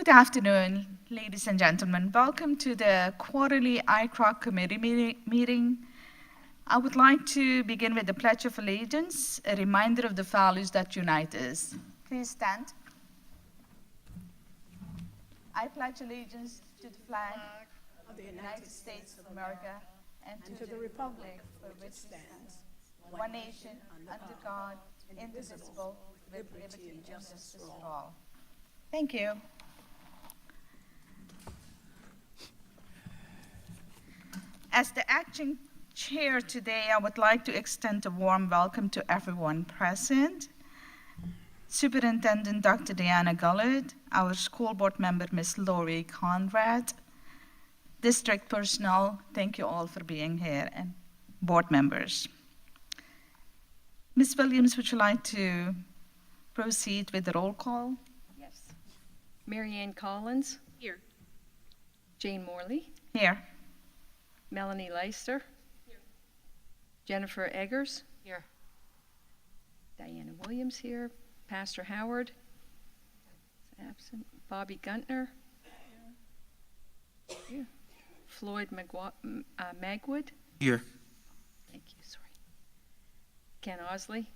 Good afternoon, ladies and gentlemen. Welcome to the quarterly ICROC committee meeting. I would like to begin with the Pledge of Allegiance, a reminder of the values that unite us. Please stand. I pledge allegiance to the flag of the United States of America and to the republic for which it stands, one nation, under God, indivisible, with liberty and justice for all. Thank you. As the acting chair today, I would like to extend a warm welcome to everyone present. Superintendent Dr. Diana Gullard, our school board member, Ms. Lori Conrad, district personnel, thank you all for being here, and board members. Ms. Williams, would you like to proceed with the roll call? Yes. Marion Collins. Here. Jane Morley. Here. Melanie Leister. Here. Jennifer Eggers. Here. Diana Williams here. Pastor Howard. Is absent. Bobby Guntner. Here. Floyd Magwood. Here. Thank you, sorry. Ken Osley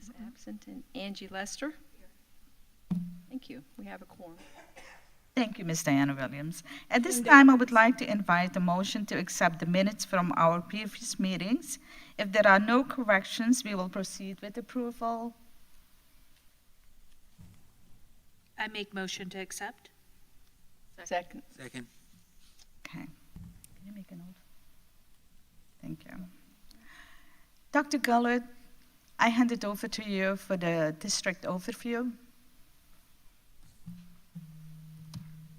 is absent, and Angie Lester. Here. Thank you. We have a quorum. Thank you, Ms. Diana Williams. At this time, I would like to invite a motion to accept the minutes from our previous meetings. If there are no corrections, we will proceed with approval. I make motion to accept. Second. Second. Okay. Can you make a note? Thank you. Dr. Gullard, I hand it over to you for the district overview.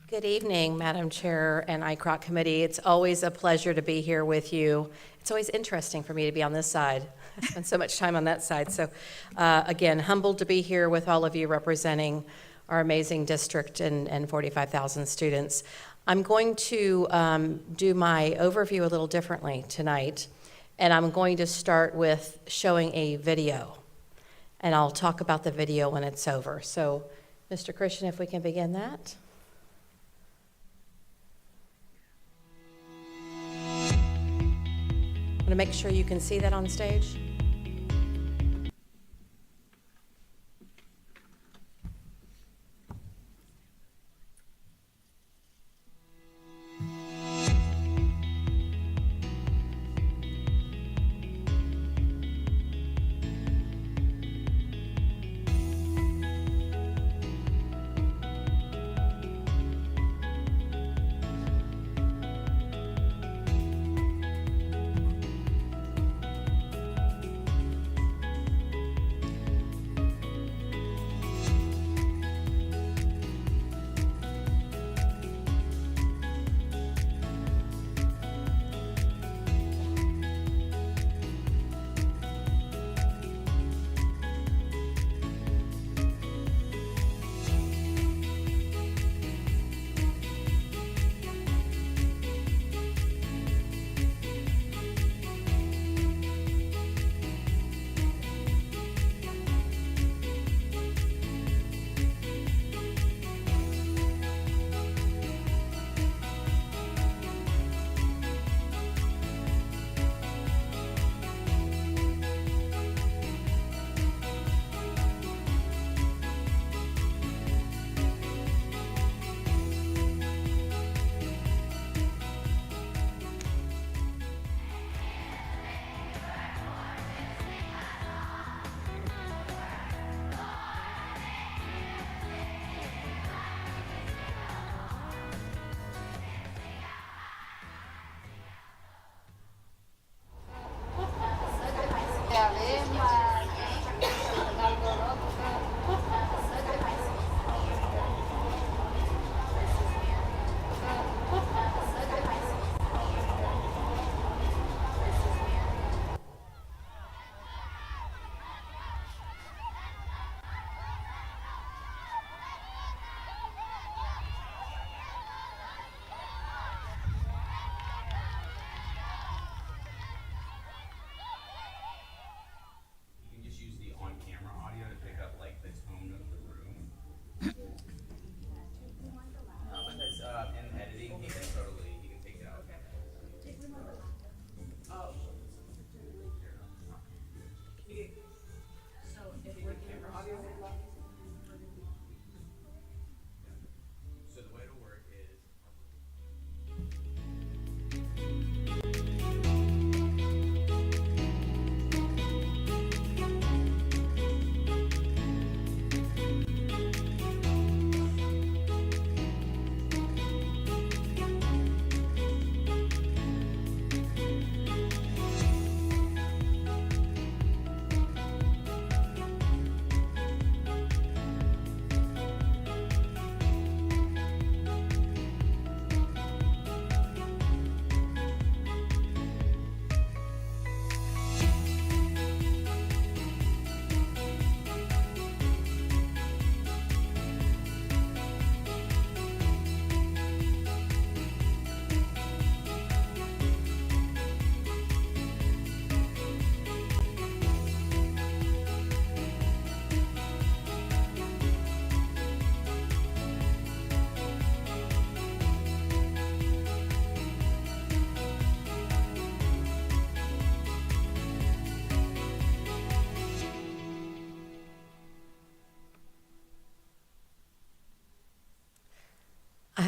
Good evening, Madam Chair and ICROC Committee. It's always a pleasure to be here with you. It's always interesting for me to be on this side. I spend so much time on that side. So again, humbled to be here with all of you representing our amazing district and 45,000 students. I'm going to do my overview a little differently tonight, and I'm going to start with showing a video, and I'll talk about the video when it's over. So, Mr. Christian, if we can begin that. I want to make sure you can see that on stage.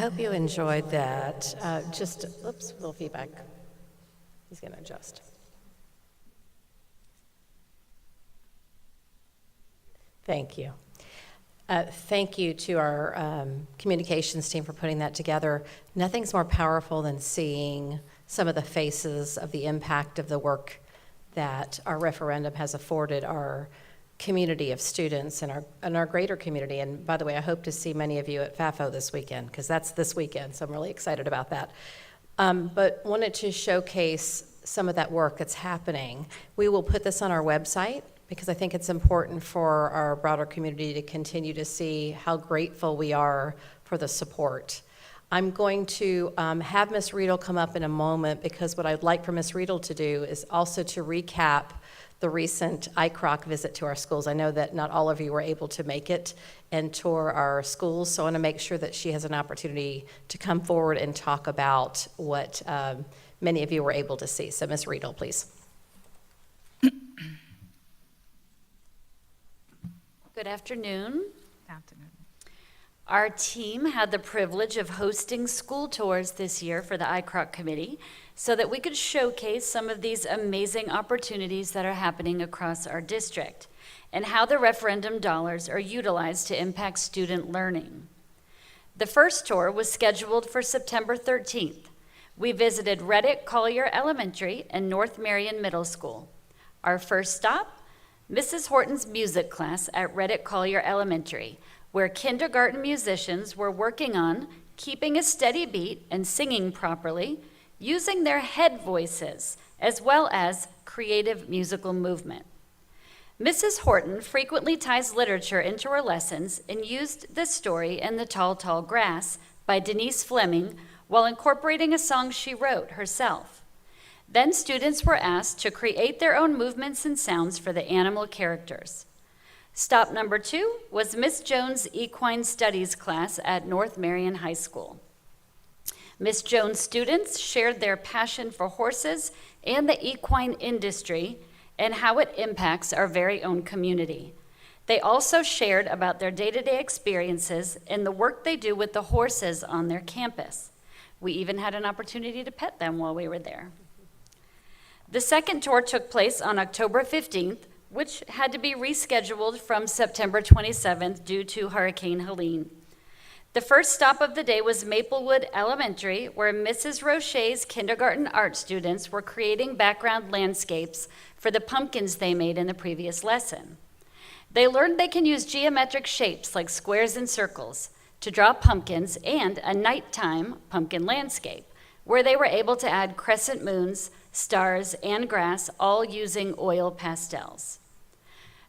hope you enjoyed that. Just, oops, a little feedback. He's going to adjust. Thank you. Thank you to our communications team for putting that together. Nothing's more powerful than seeing some of the faces of the impact of the work that our referendum has afforded our community of students and our greater community. And by the way, I hope to see many of you at FAFO this weekend, because that's this weekend, so I'm really excited about that. But wanted to showcase some of that work that's happening. We will put this on our website, because I think it's important for our broader community to continue to see how grateful we are for the support. I'm going to have Ms. Riedel come up in a moment, because what I'd like for Ms. Riedel to do is also to recap the recent ICROC visit to our schools. I know that not all of you were able to make it and tour our schools, so I want to make sure that she has an opportunity to come forward and talk about what many of you were able to see. So Ms. Riedel, please. Good afternoon. Afternoon. Our team had the privilege of hosting school tours this year for the ICROC committee so that we could showcase some of these amazing opportunities that are happening across our district and how the referendum dollars are utilized to impact student learning. The first tour was scheduled for September 13th. We visited Reddick Collier Elementary and North Marion Middle School. Our first stop, Mrs. Horton's music class at Reddick Collier Elementary, where kindergarten musicians were working on keeping a steady beat and singing properly, using their head voices, as well as creative musical movement. Mrs. Horton frequently ties literature into her lessons and used the story In the Tall, Tall Grass by Denise Fleming while incorporating a song she wrote herself. Then students were asked to create their own movements and sounds for the animal characters. Stop number 2 was Miss Jones' Equine Studies class at North Marion High School. Miss Jones' students shared their passion for horses and the equine industry and how it impacts our very own community. They also shared about their day-to-day experiences and the work they do with the horses on their campus. We even had an opportunity to pet them while we were there. The second tour took place on October 15th, which had to be rescheduled from September 27th due to Hurricane Helene. The first stop of the day was Maplewood Elementary, where Mrs. Roche's kindergarten art students were creating background landscapes for the pumpkins they made in the previous lesson. They learned they can use geometric shapes like squares and circles to draw pumpkins and a nighttime pumpkin landscape, where they were able to add crescent moons, stars, and grass, all using oil pastels.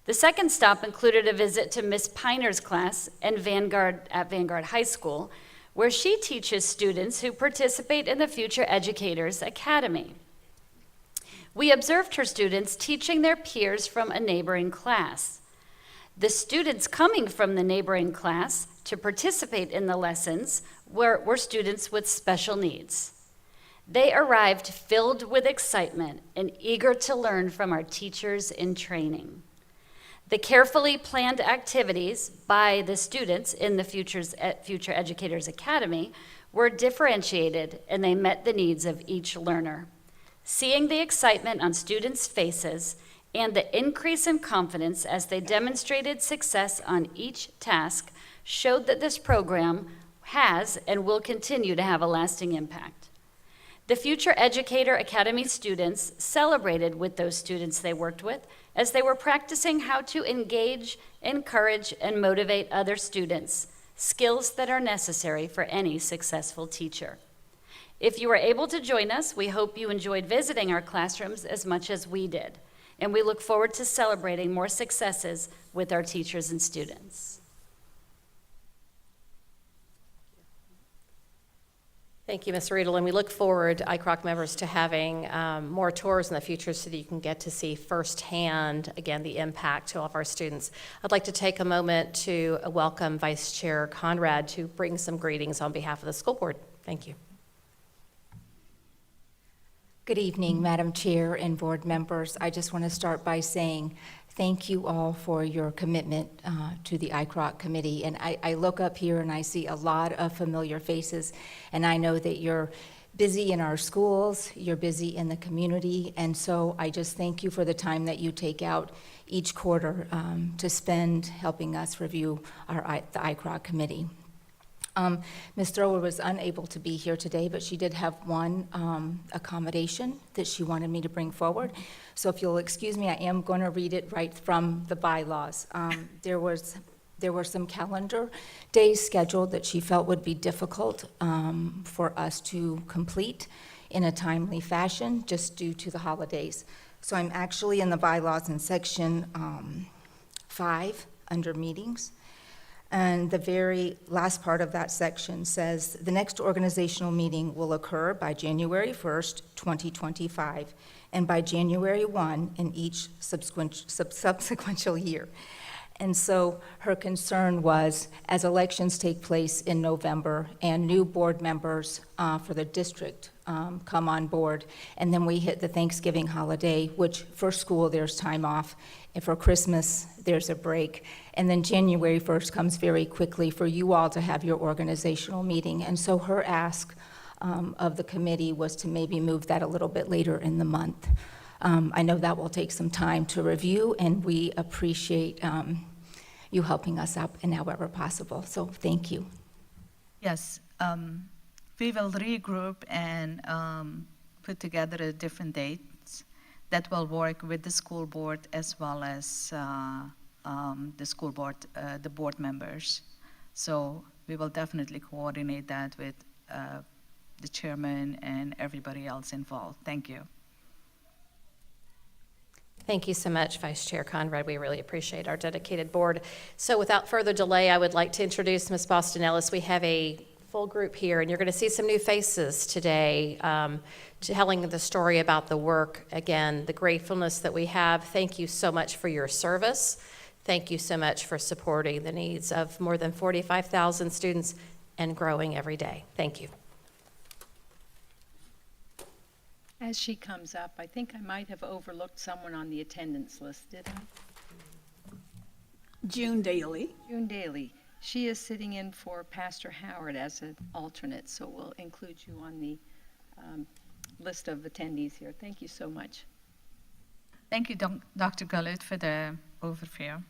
The second stop included a visit to Miss Piner's class at Vanguard High School, where she teaches students who participate in the Future Educators Academy. We observed her students teaching their peers from a neighboring class. The students coming from the neighboring class to participate in the lessons were students with special needs. They arrived filled with excitement and eager to learn from our teachers in training. The carefully planned activities by the students in the Future Educators Academy were differentiated, and they met the needs of each learner. Seeing the excitement on students' faces and the increase in confidence as they demonstrated success on each task showed that this program has and will continue to have a lasting impact. The Future Educator Academy students celebrated with those students they worked with as they were practicing how to engage, encourage, and motivate other students, skills that are necessary for any successful teacher. If you were able to join us, we hope you enjoyed visiting our classrooms as much as we did, and we look forward to celebrating more successes with our teachers and students. Thank you, Ms. Riedel, and we look forward, ICROC members, to having more tours in the future so that you can get to see firsthand, again, the impact to all of our students. I'd like to take a moment to welcome Vice Chair Conrad to bring some greetings on behalf of the school board. Thank you. Good evening, Madam Chair and board members. I just want to start by saying thank you all for your commitment to the ICROC committee. And I look up here and I see a lot of familiar faces, and I know that you're busy in our schools, you're busy in the community, and so I just thank you for the time that you take out each quarter to spend helping us review the ICROC committee. Ms. Thrower was unable to be here today, but she did have one accommodation that she wanted me to bring forward. So if you'll excuse me, I am going to read it right from the bylaws. There were some calendar days scheduled that she felt would be difficult for us to complete in a timely fashion, just due to the holidays. So I'm actually in the bylaws in section 5, under meetings. And the very last part of that section says, the next organizational meeting will occur by January 1st, 2025, and by January 1 in each subsequent year. And so her concern was, as elections take place in November and new board members for the district come on board, and then we hit the Thanksgiving holiday, which for school there's time off, and for Christmas there's a break, and then January 1st comes very quickly for you all to have your organizational meeting. And so her ask of the committee was to maybe move that a little bit later in the month. I know that will take some time to review, and we appreciate you helping us out in however possible. So thank you. Yes, we will regroup and put together different dates that will work with the school board as well as the school board, the board members. So we will definitely coordinate that with the chairman and everybody else involved. Thank you. Thank you so much, Vice Chair Conrad. We really appreciate our dedicated board. So without further delay, I would like to introduce Ms. Boston Ellis. We have a full group here, and you're going to see some new faces today telling the story about the work. Again, the gratefulness that we have. Thank you so much for your service. Thank you so much for supporting the needs of more than 45,000 students and growing every day. Thank you. As she comes up, I think I might have overlooked someone on the attendance list, did I? June Daly. June Daly. She is sitting in for Pastor Howard as an alternate, so we'll include you on the list of attendees here. Thank you so much. Thank you, Dr. Gullett, for the overview.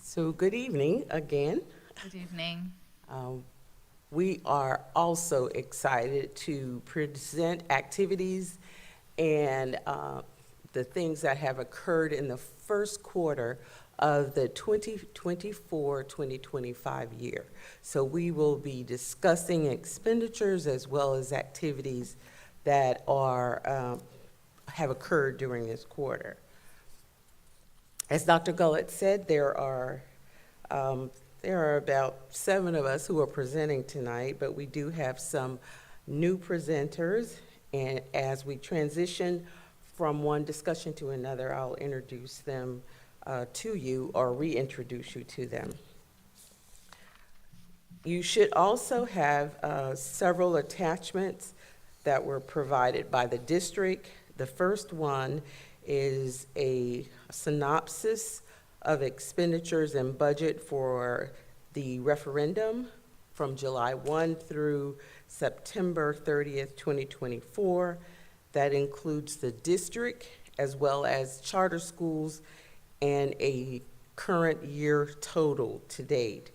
So good evening again. Good evening. We are also excited to present activities and the things that have occurred in the first quarter of the 2024-2025 year. So we will be discussing expenditures as well as activities that are have occurred during this quarter. As Dr. Gullett said, there are about 7 of us who are presenting tonight, but we do have some new presenters. And as we transition from one discussion to another, I'll introduce them to you or reintroduce you to them. You should also have several attachments that were provided by the district. The first one is a synopsis of expenditures and budget for the referendum from July 1 through September 30th, 2024. That includes the district as well as charter schools and a current year total to date.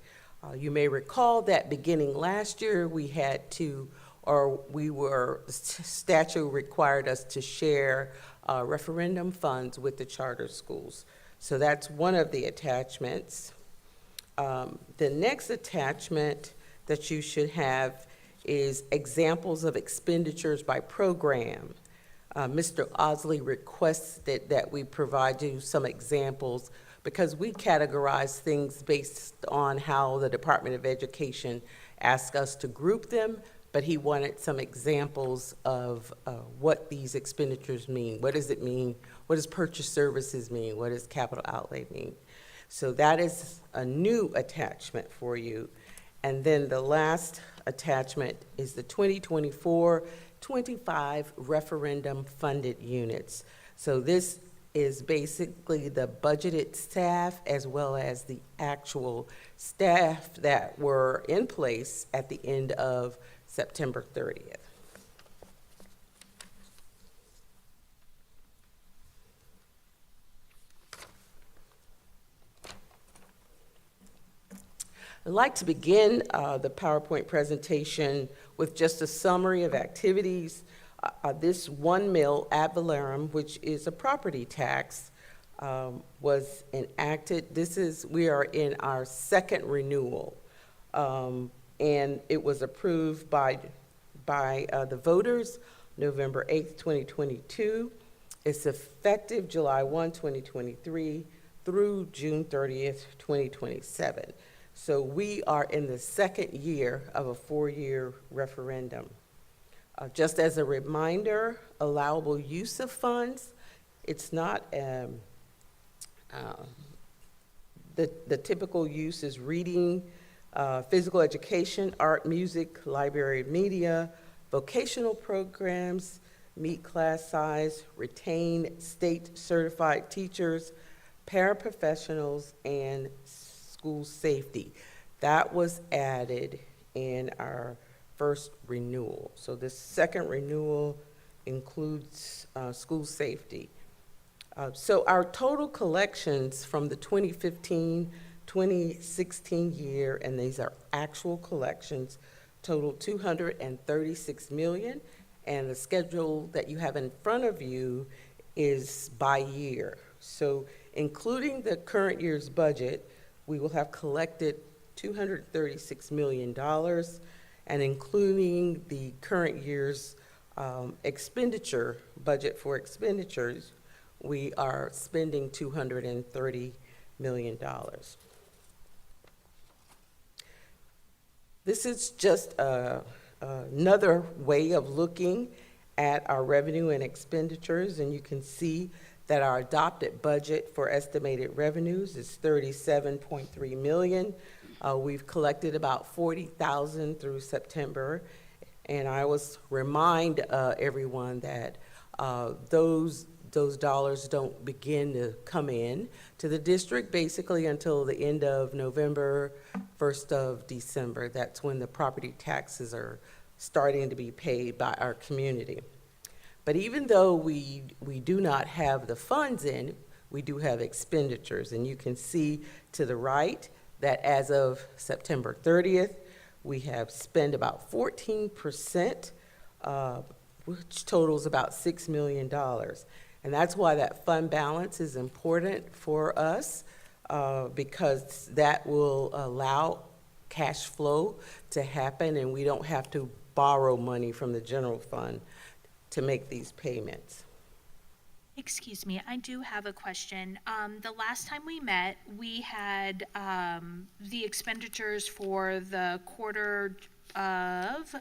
You may recall that beginning last year we had to, statute required us to share referendum funds with the charter schools. So that's one of the attachments. The next attachment that you should have is examples of expenditures by program. Mr. Osley requested that we provide you some examples because we categorize things based on how the Department of Education asked us to group them, but he wanted some examples of what these expenditures mean. What does it mean? What does purchase services mean? What does capital outlay mean? So that is a new attachment for you. And then the last attachment is the 2024-25 referendum funded units. So this is basically the budgeted staff as well as the actual staff that were in place at the end of September 30th. I'd like to begin the PowerPoint presentation with just a summary of activities. This 1 mil ad valorem, which is a property tax, was enacted. We are in our second renewal, and it was approved by the voters November 8th, 2022. It's effective July 1, 2023 through June 30th, 2027. So we are in the second year of a 4-year referendum. Just as a reminder, allowable use of funds, it's not, the typical use is reading, physical education, art, music, library, media, vocational programs, meet class size, retain state certified teachers, paraprofessionals, and school safety. That was added in our first renewal. So this second renewal includes school safety. So our total collections from the 2015-2016 year, and these are actual collections, total $236 million, and the schedule that you have in front of you is by year. So including the current year's budget, we will have collected $236 million, and including the current year's expenditure, budget for expenditures, we are spending $230 million. This is just another way of looking at our revenue and expenditures, and you can see that our adopted budget for estimated revenues is $37.3 million. We've collected about 40,000 through September, and I always remind everyone that those dollars don't begin to come in to the district basically until the end of November, 1st of December. That's when the property taxes are starting to be paid by our community. But even though we do not have the funds in, we do have expenditures. And you can see to the right that as of September 30th, we have spent about 14%, which totals about $6 million. And that's why that fund balance is important for us, because that will allow cash flow to happen, and we don't have to borrow money from the general fund to make these payments. Excuse me, I do have a question. The last time we met, we had the expenditures for the quarter of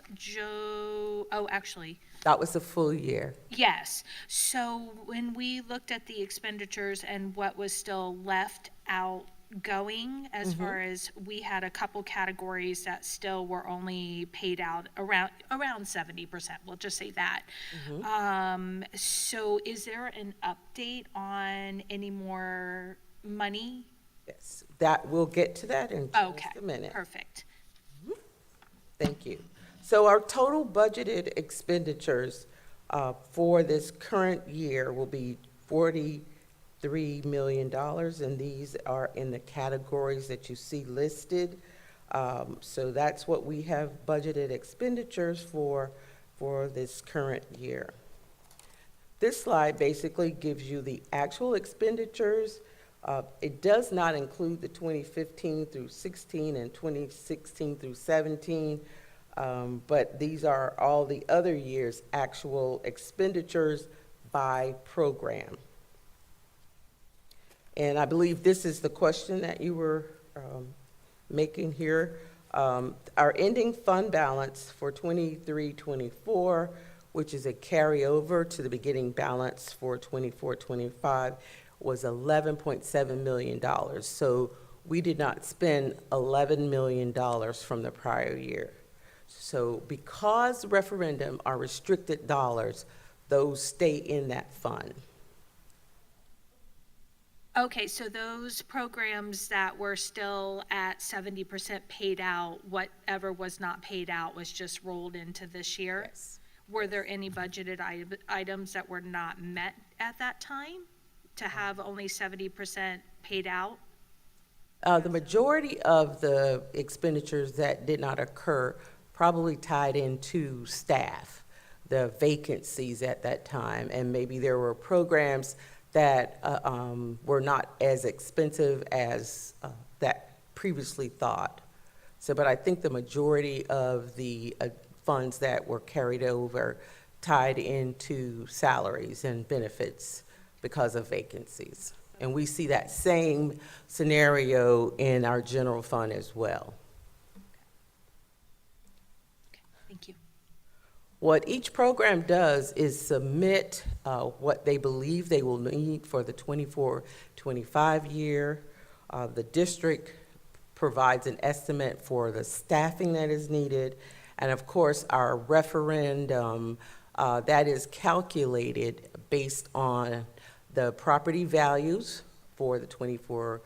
actually. That was a full year. Yes. So when we looked at the expenditures and what was still left outgoing, as far as we had a couple categories that still were only paid out around 70%. We'll just say that. So is there an update on any more money? Yes, that we'll get to that in just a minute. Perfect. Thank you. So our total budgeted expenditures for this current year will be $43 million, and these are in the categories that you see listed. So that's what we have budgeted expenditures for this current year. This slide basically gives you the actual expenditures. It does not include the 2015 through 16 and 2016 through 17. But these are all the other years' actual expenditures by program. And I believe this is the question that you were making here. Our ending fund balance for 23-24, which is a carryover to the beginning balance for 24-25, was $11.7 million. So we did not spend $11 million from the prior year. So because referendum are restricted dollars, those stay in that fund. Okay, so those programs that were still at 70% paid out, whatever was not paid out was just rolled into this year? Yes. Were there any budgeted items that were not met at that time to have only 70% paid out? The majority of the expenditures that did not occur probably tied into staff, the vacancies at that time, and maybe there were programs that were not as expensive as that previously thought. So, but I think the majority of the funds that were carried over tied into salaries and benefits because of vacancies. And we see that same scenario in our general fund as well. Thank you. What each program does is submit what they believe they will need for the 24-25 year. The district provides an estimate for the staffing that is needed. And of course, our referendum, that is calculated based on the property values for the 24-25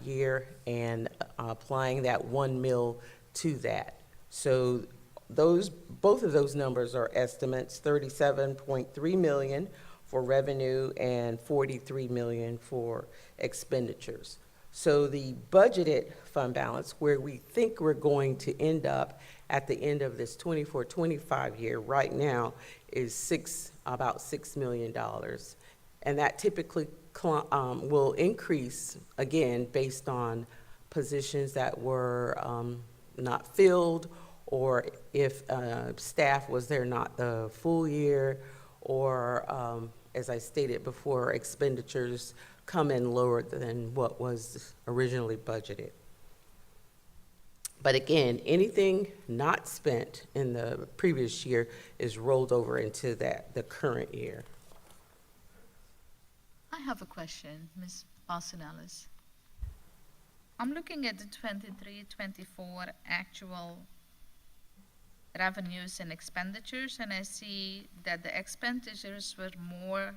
year and applying that 1 mil to that. So both of those numbers are estimates, 37.3 million for revenue and 43 million for expenditures. So the budgeted fund balance, where we think we're going to end up at the end of this 24-25 year right now, is about $6 million. And that typically will increase, again, based on positions that were not filled, or if staff was there not the full year, or as I stated before, expenditures come in lower than what was originally budgeted. But again, anything not spent in the previous year is rolled over into the current year. I have a question, Ms. Barcenelis. I'm looking at the 23-24 actual revenues and expenditures, and I see that the expenditures were more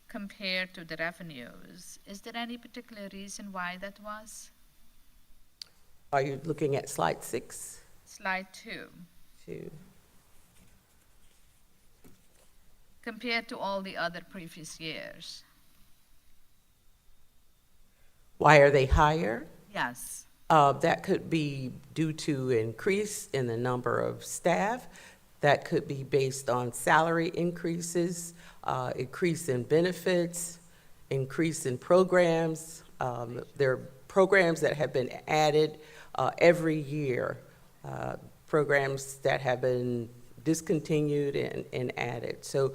compared to the revenues. Is there any particular reason why that was? Are you looking at slide 6? Slide 2. 2. Compared to all the other previous years. Why are they higher? Yes. That could be due to increase in the number of staff. That could be based on salary increases, increase in benefits, increase in programs. There are programs that have been added every year, programs that have been discontinued and added. So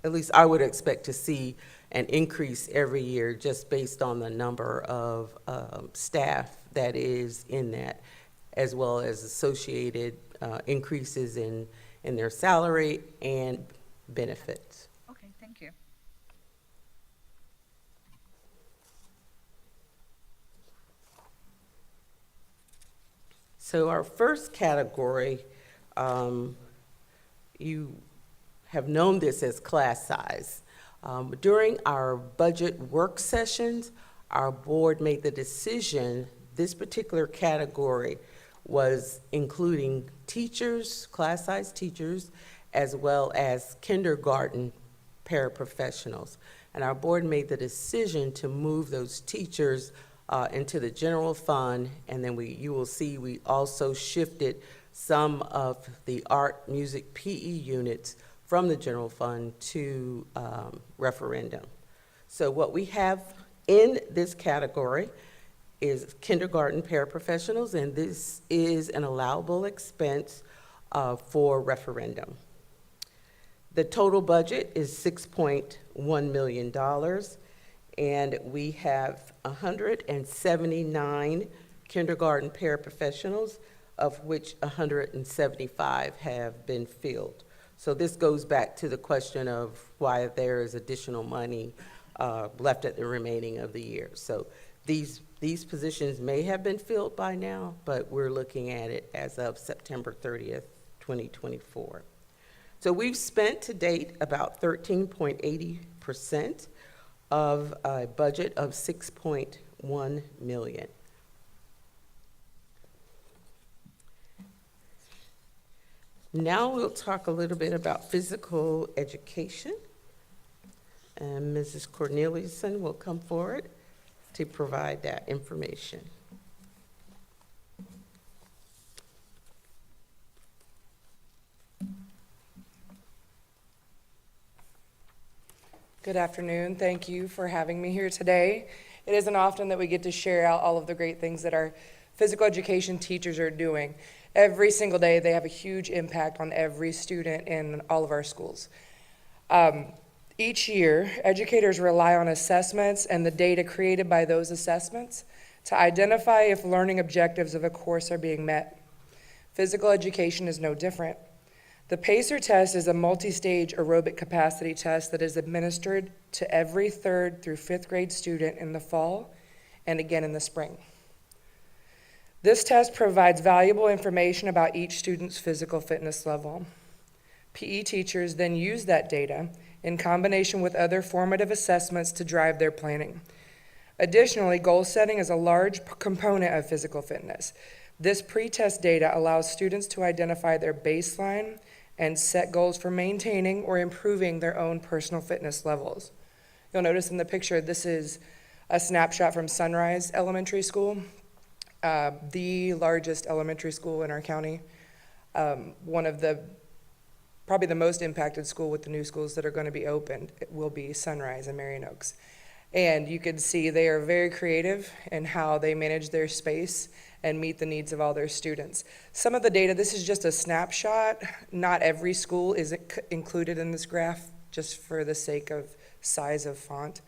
at least I would expect to see an increase every year just based on the number of staff that is in that, as well as associated increases in their salary and benefits. Okay, thank you. So our first category, you have known this as class size. During our budget work sessions, our board made the decision this particular category was including teachers, class size teachers, as well as kindergarten paraprofessionals. And our board made the decision to move those teachers into the general fund, and then you will see we also shifted some of the art, music, PE units from the general fund to referendum. So what we have in this category is kindergarten paraprofessionals, and this is an allowable expense for referendum. The total budget is $6.1 million, and we have 179 kindergarten paraprofessionals, of which 175 have been filled. So this goes back to the question of why there is additional money left at the remaining of the year. So These positions may have been filled by now, but we're looking at it as of September 30th, 2024. So we've spent to date about 13.80% of a budget of $6.1 million. Now we'll talk a little bit about physical education. And Mrs. Corneliuson will come forward to provide that information. Good afternoon. Thank you for having me here today. It isn't often that we get to share out all of the great things that our physical education teachers are doing. Every single day, they have a huge impact on every student in all of our schools. Each year, educators rely on assessments and the data created by those assessments to identify if learning objectives of a course are being met. Physical education is no different. The PACER test is a multi-stage aerobic capacity test that is administered to every 3rd through 5th grade student in the fall and again in the spring. This test provides valuable information about each student's physical fitness level. PE teachers then use that data in combination with other formative assessments to drive their planning. Additionally, goal setting is a large component of physical fitness. This pre-test data allows students to identify their baseline and set goals for maintaining or improving their own personal fitness levels. You'll notice in the picture, this is a snapshot from Sunrise Elementary School, the largest elementary school in our county. One of the, probably the most impacted school with the new schools that are going to be opened will be Sunrise and Marion Oaks. And you can see they are very creative in how they manage their space and meet the needs of all their students. Some of the data, this is just a snapshot. Not every school is included in this graph, just for the sake of size of font.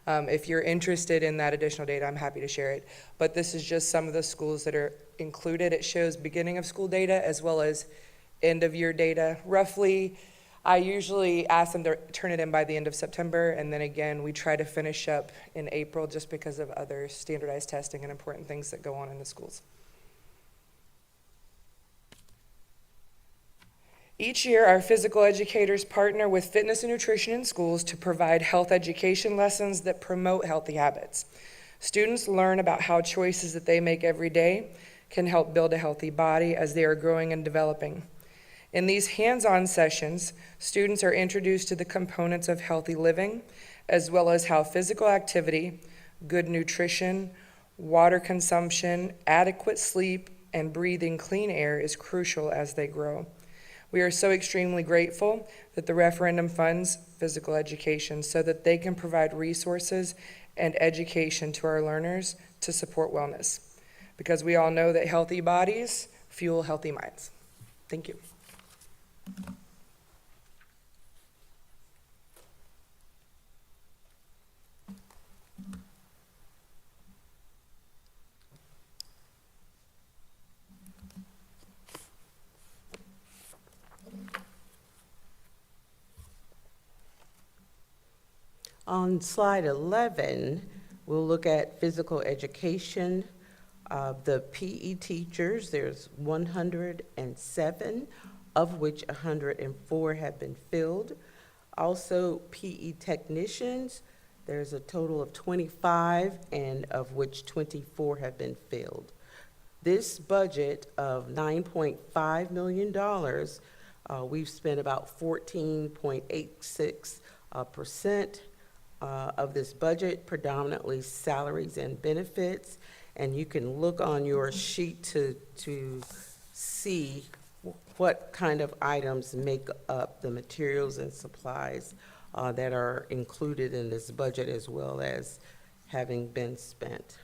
If you're interested in that additional data, I'm happy to share it. But this is just some of the schools that are included. It shows beginning of school data as well as end of year data. Roughly, I usually ask them to turn it in by the end of September, and then again, we try to finish up in April just because of other standardized testing and important things that go on in the schools. Each year, our physical educators partner with fitness and nutrition in schools to provide health education lessons that promote healthy habits. Students learn about how choices that they make every day can help build a healthy body as they are growing and developing. In these hands-on sessions, students are introduced to the components of healthy living, as well as how physical activity, good nutrition, water consumption, adequate sleep, and breathing clean air is crucial as they grow. We are so extremely grateful that the referendum funds physical education so that they can provide resources and education to our learners to support wellness, because we all know that healthy bodies fuel healthy minds. Thank you. On slide 11, we'll look at physical education. The PE teachers, there's 107, of which 104 have been filled. Also, PE technicians, there's a total of 25, and of which 24 have been filled. This budget of $9.5 million, we've spent about 14.86% of this budget, predominantly salaries and benefits. And you can look on your sheet to see what kind of items make up the materials and supplies that are included in this budget, as well as having been spent.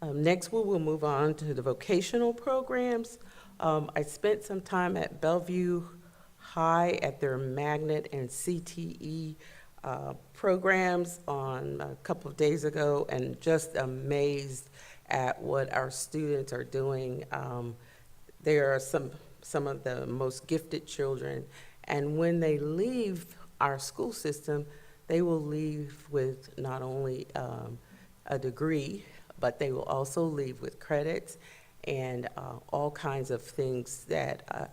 Next, we will move on to the vocational programs. I spent some time at Bellevue High at their magnet and CTE programs on a couple of days ago, and just amazed at what our students are doing. There are some of the most gifted children, and when they leave our school system, they will leave with not only a degree, but they will also leave with credits and all kinds of things that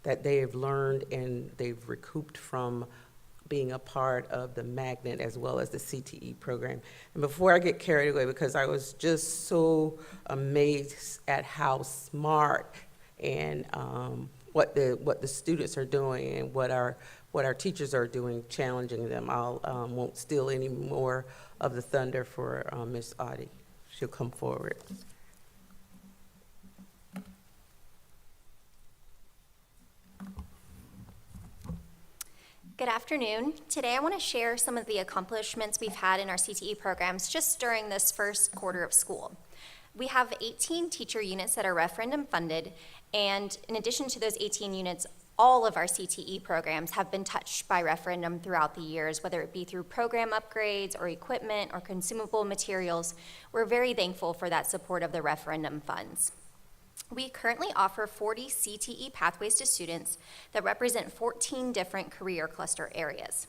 they have learned and they've recouped from being a part of the magnet as well as the CTE program. And before I get carried away, because I was just so amazed at how smart and what the students are doing and what our teachers are doing, challenging them. I won't steal any more of the thunder for Miss Audie. She'll come forward. Good afternoon. Today I want to share some of the accomplishments we've had in our CTE programs just during this first quarter of school. We have 18 teacher units that are referendum funded, and in addition to those 18 units, all of our CTE programs have been touched by referendum throughout the years, whether it be through program upgrades or equipment or consumable materials. We're very thankful for that support of the referendum funds. We currently offer 40 CTE pathways to students that represent 14 different career cluster areas.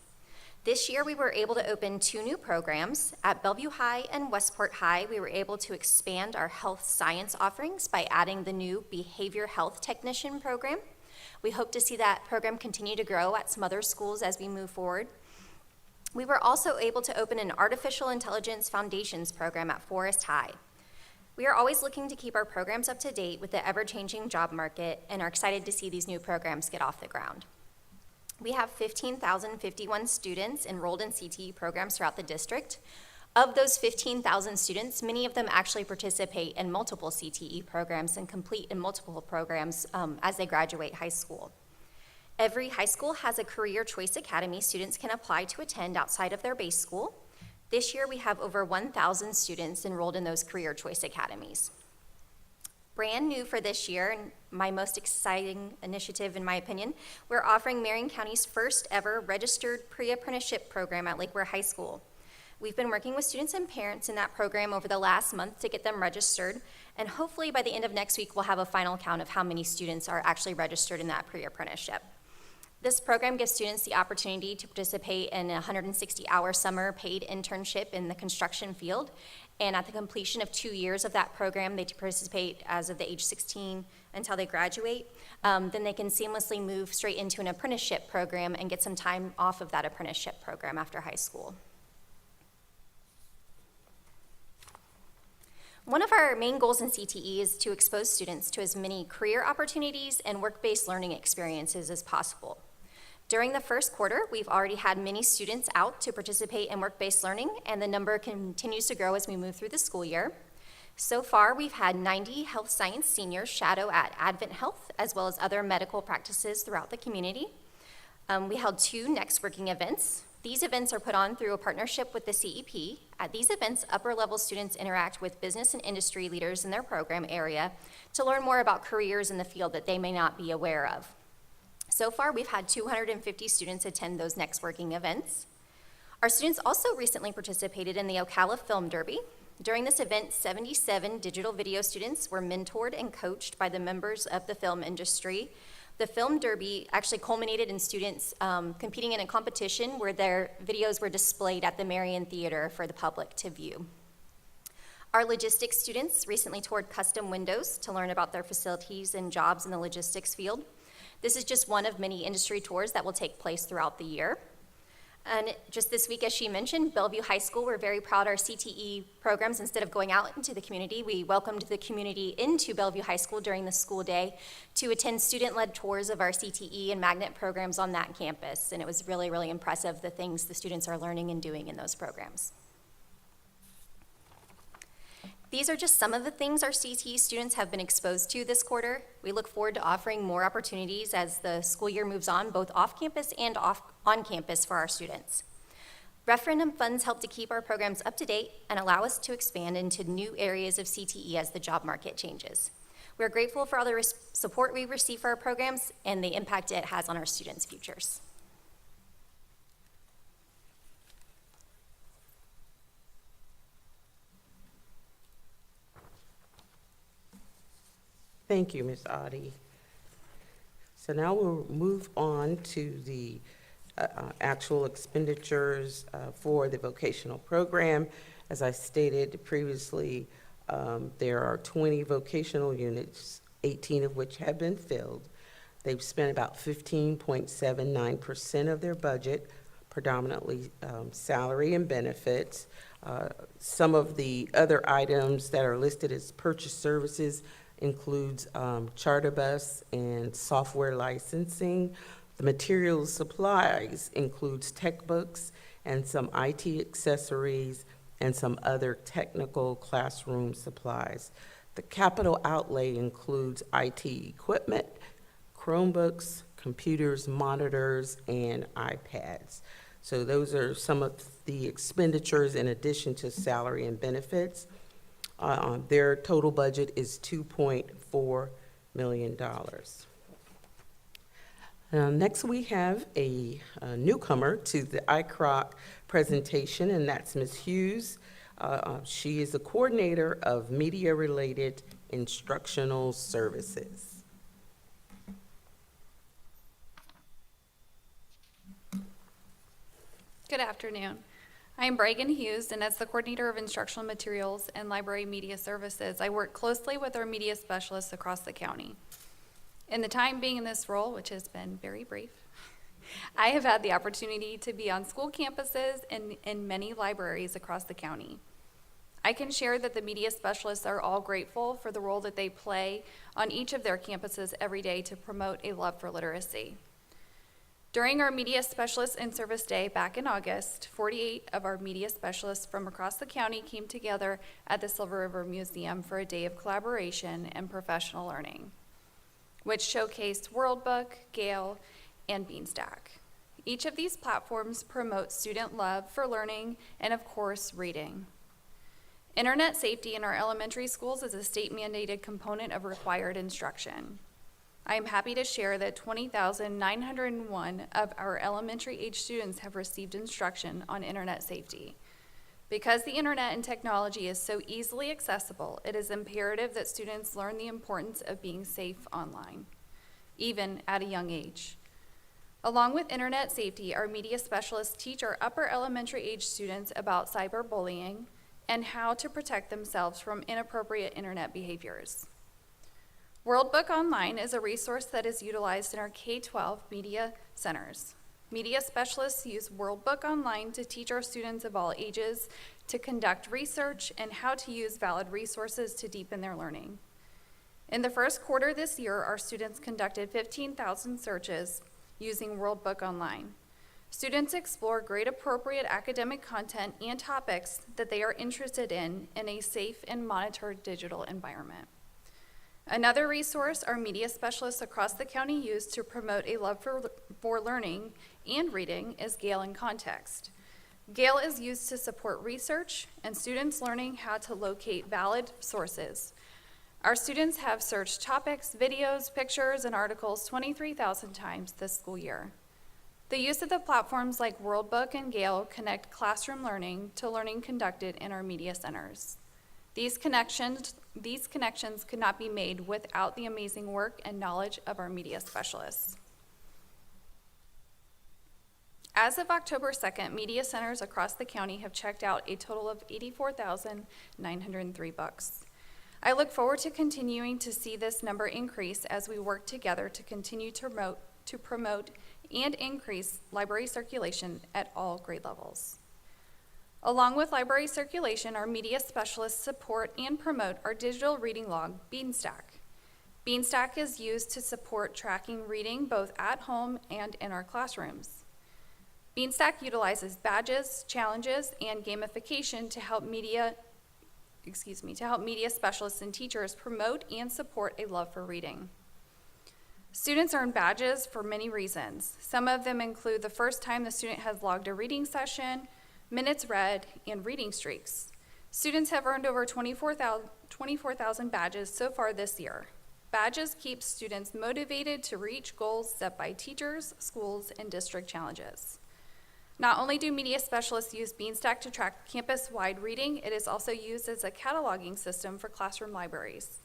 This year, we were able to open 2 new programs. At Bellevue High and Westport High, we were able to expand our health science offerings by adding the new Behavior Health Technician program. We hope to see that program continue to grow at some other schools as we move forward. We were also able to open an Artificial Intelligence Foundations program at Forest High. We are always looking to keep our programs up to date with the ever-changing job market and are excited to see these new programs get off the ground. We have 15,051 students enrolled in CTE programs throughout the district. Of those 15,000 students, many of them actually participate in multiple CTE programs and complete in multiple programs as they graduate high school. Every high school has a Career Choice Academy students can apply to attend outside of their base school. This year, we have over 1,000 students enrolled in those Career Choice Academies. Brand new for this year, and my most exciting initiative in my opinion, we're offering Marion County's first ever registered pre-apprenticeship program at Lake Ware High School. We've been working with students and parents in that program over the last month to get them registered, and hopefully by the end of next week, we'll have a final count of how many students are actually registered in that pre-apprenticeship. This program gives students the opportunity to participate in a 160-hour summer paid internship in the construction field. And at the completion of 2 years of that program, they participate as of the age 16 until they graduate. Then they can seamlessly move straight into an apprenticeship program and get some time off of that apprenticeship program after high school. One of our main goals in CTE is to expose students to as many career opportunities and work-based learning experiences as possible. During the first quarter, we've already had many students out to participate in work-based learning, and the number continues to grow as we move through the school year. So far, we've had 90 health science seniors shadow at Advent Health, as well as other medical practices throughout the community. We held 2 Next Working events. These events are put on through a partnership with the CEP. At these events, upper-level students interact with business and industry leaders in their program area to learn more about careers in the field that they may not be aware of. So far, we've had 250 students attend those Next Working events. Our students also recently participated in the Ocala Film Derby. During this event, 77 digital video students were mentored and coached by the members of the film industry. The Film Derby actually culminated in students competing in a competition where their videos were displayed at the Marion Theater for the public to view. Our logistics students recently toured Custom Windows to learn about their facilities and jobs in the logistics field. This is just one of many industry tours that will take place throughout the year. And just this week, as she mentioned, Bellevue High School, we're very proud our CTE programs, instead of going out into the community, we welcomed the community into Bellevue High School during the school day to attend student-led tours of our CTE and magnet programs on that campus. And it was really, really impressive, the things the students are learning and doing in those programs. These are just some of the things our CTE students have been exposed to this quarter. We look forward to offering more opportunities as the school year moves on, both off-campus and on campus for our students. Referendum funds help to keep our programs up to date and allow us to expand into new areas of CTE as the job market changes. We're grateful for all the support we receive for our programs and the impact it has on our students' futures. Thank you, Ms. Audie. So now we'll move on to the actual expenditures for the vocational program. As I stated previously, there are 20 vocational units, 18 of which have been filled. They've spent about 15.79% of their budget, predominantly salary and benefits. Some of the other items that are listed as purchase services includes charter bus and software licensing. The materials supplies includes tech books and some IT accessories and some other technical classroom supplies. The capital outlay includes IT equipment, Chromebooks, computers, monitors, and iPads. So those are some of the expenditures in addition to salary and benefits. Their total budget is $2.4 million. Next, we have a newcomer to the ICROC presentation, and that's Ms. Hughes. She is the coordinator of media-related instructional services. Good afternoon. I am Bregan Hughes, and as the coordinator of instructional materials and library media services, I work closely with our media specialists across the county. In the time being in this role, which has been very brief, I have had the opportunity to be on school campuses and in many libraries across the county. I can share that the media specialists are all grateful for the role that they play on each of their campuses every day to promote a love for literacy. During our Media Specialists in Service Day back in August, 48 of our media specialists from across the county came together at the Silver River Museum for a day of collaboration and professional learning, which showcased WorldBook, Gale, and Beanstack. Each of these platforms promote student love for learning and, of course, reading. Internet safety in our elementary schools is a state-mandated component of required instruction. I am happy to share that 20,901 of our elementary-age students have received instruction on internet safety. Because the internet and technology is so easily accessible, it is imperative that students learn the importance of being safe online, even at a young age. Along with internet safety, our media specialists teach our upper elementary-age students about cyberbullying and how to protect themselves from inappropriate internet behaviors. WorldBook Online is a resource that is utilized in our K-12 media centers. Media specialists use WorldBook Online to teach our students of all ages to conduct research and how to use valid resources to deepen their learning. In the first quarter this year, our students conducted 15,000 searches using WorldBook Online. Students explore grade-appropriate academic content and topics that they are interested in a safe and monitored digital environment. Another resource our media specialists across the county use to promote a love for learning and reading is Gale in Context. Gale is used to support research and students learning how to locate valid sources. Our students have searched topics, videos, pictures, and articles 23,000 times this school year. The use of the platforms like WorldBook and Gale connect classroom learning to learning conducted in our media centers. These connections could not be made without the amazing work and knowledge of our media specialists. As of October 2nd, media centers across the county have checked out a total of 84,903 books. I look forward to continuing to see this number increase as we work together to continue to promote and increase library circulation at all grade levels. Along with library circulation, our media specialists support and promote our digital reading log, Beanstack. Beanstack is used to support tracking reading both at home and in our classrooms. Beanstack utilizes badges, challenges, and gamification to help media specialists and teachers promote and support a love for reading. Students earn badges for many reasons. Some of them include the first time the student has logged a reading session, minutes read, and reading streaks. Students have earned over 24,000 badges so far this year. Badges keep students motivated to reach goals set by teachers, schools, and district challenges. Not only do media specialists use Beanstack to track campus-wide reading, it is also used as a cataloging system for classroom libraries.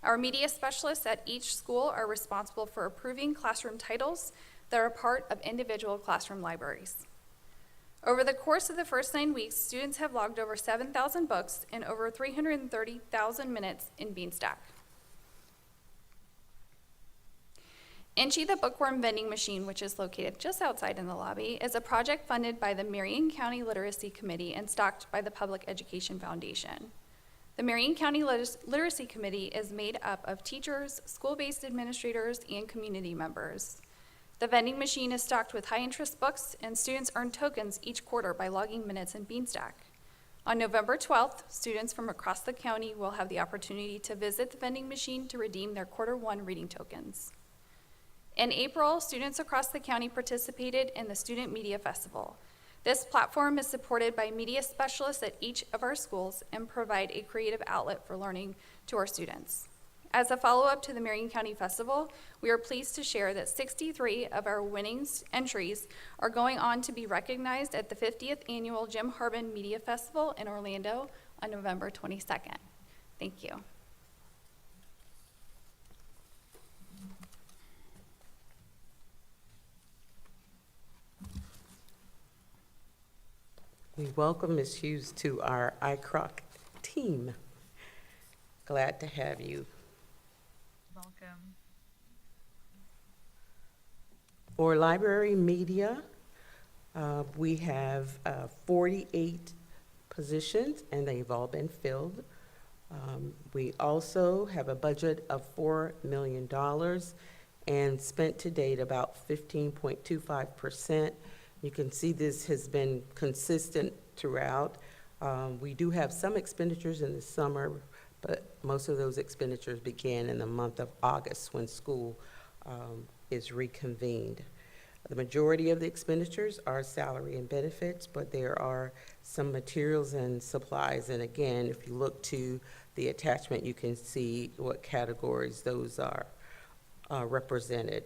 Our media specialists at each school are responsible for approving classroom titles, that are part of individual classroom libraries. Over the course of the first 9 weeks, students have logged over 7,000 books and over 330,000 minutes in Beanstack. Inchy the Bookworm Vending Machine, which is located just outside in the lobby, is a project funded by the Marion County Literacy Committee and stocked by the Public Education Foundation. The Marion County Literacy Committee is made up of teachers, school-based administrators, and community members. The vending machine is stocked with high-interest books, and students earn tokens each quarter by logging minutes in Beanstack. On November 12th, students from across the county will have the opportunity to visit the vending machine to redeem their Q1 reading tokens. In April, students across the county participated in the Student Media Festival. This platform is supported by media specialists at each of our schools and provide a creative outlet for learning to our students. As a follow-up to the Marion County Festival, we are pleased to share that 63 of our winning entries are going on to be recognized at the 50th Annual Jim Harbin Media Festival in Orlando on November 22nd. Thank you. We welcome Ms. Hughes to our ICROC team. Glad to have you. Welcome. For library media, we have 48 positions, and they've all been filled. We also have a budget of $4 million and spent to date about 15.25%. You can see this has been consistent throughout. We do have some expenditures in the summer, but most of those expenditures began in the month of August when school is reconvened. The majority of the expenditures are salary and benefits, but there are some materials and supplies. And again, if you look to the attachment, you can see what categories those are represented.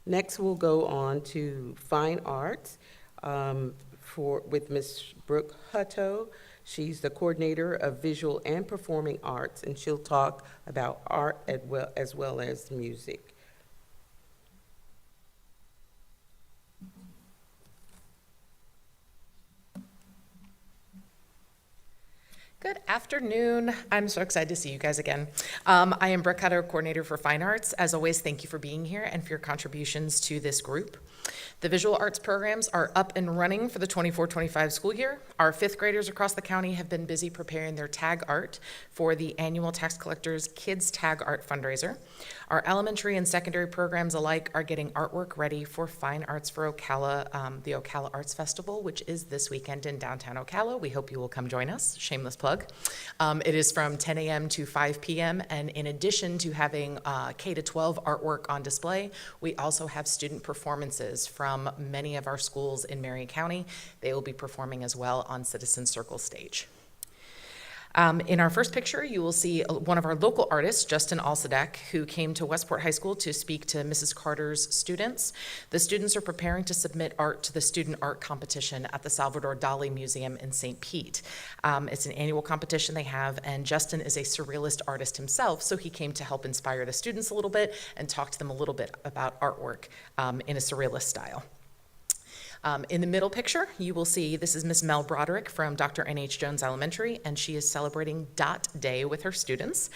Next, we'll go on to fine arts with Ms. Brooke Hutto. She's the coordinator of visual and performing arts, and she'll talk about art as well as music. Good afternoon. I'm so excited to see you guys again. I am Brooke Hutto, coordinator for Fine Arts. As always, thank you for being here and for your contributions to this group. The visual arts programs are up and running for the 24-25 school year. Our fifth graders across the county have been busy preparing their tag art for the annual tax collector's Kids Tag Art fundraiser. Our elementary and secondary programs alike are getting artwork ready for Fine Arts for Ocala, the Ocala Arts Festival, which is this weekend in downtown Ocala. We hope you will come join us. Shameless plug. It is from 10 a.m. to 5 p.m. And in addition to having K-12 artwork on display, we also have student performances from many of our schools in Marion County. They will be performing as well on Citizen Circle stage. In our first picture, you will see one of our local artists, Justin Alsadek, who came to Westport High School to speak to Mrs. Carter's students. The students are preparing to submit art to the student art competition at the Salvador Dali Museum in St. Pete. It's an annual competition they have, and Justin is a surrealist artist himself, so he came to help inspire the students a little bit and talk to them a little bit about artwork in a surrealist style. In the middle picture, you will see this is Miss Mel Broderick from Dr. N.H. Jones Elementary, and she is celebrating Dot Day with her students.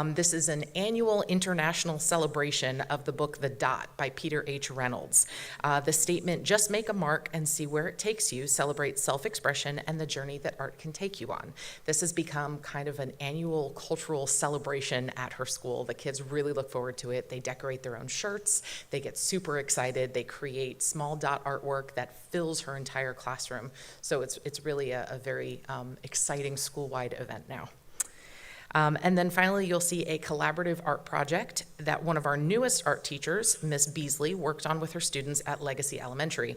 This is an annual international celebration of the book The Dot by Peter H. Reynolds. The statement, "Just make a mark and see where it takes you," celebrates self-expression and the journey that art can take you on. This has become kind of an annual cultural celebration at her school. The kids really look forward to it. They decorate their own shirts. They get super excited. They create small dot artwork that fills her entire classroom. So it's really a very exciting school-wide event now. And then finally, you'll see a collaborative art project that one of our newest art teachers, Miss Beasley, worked on with her students at Legacy Elementary.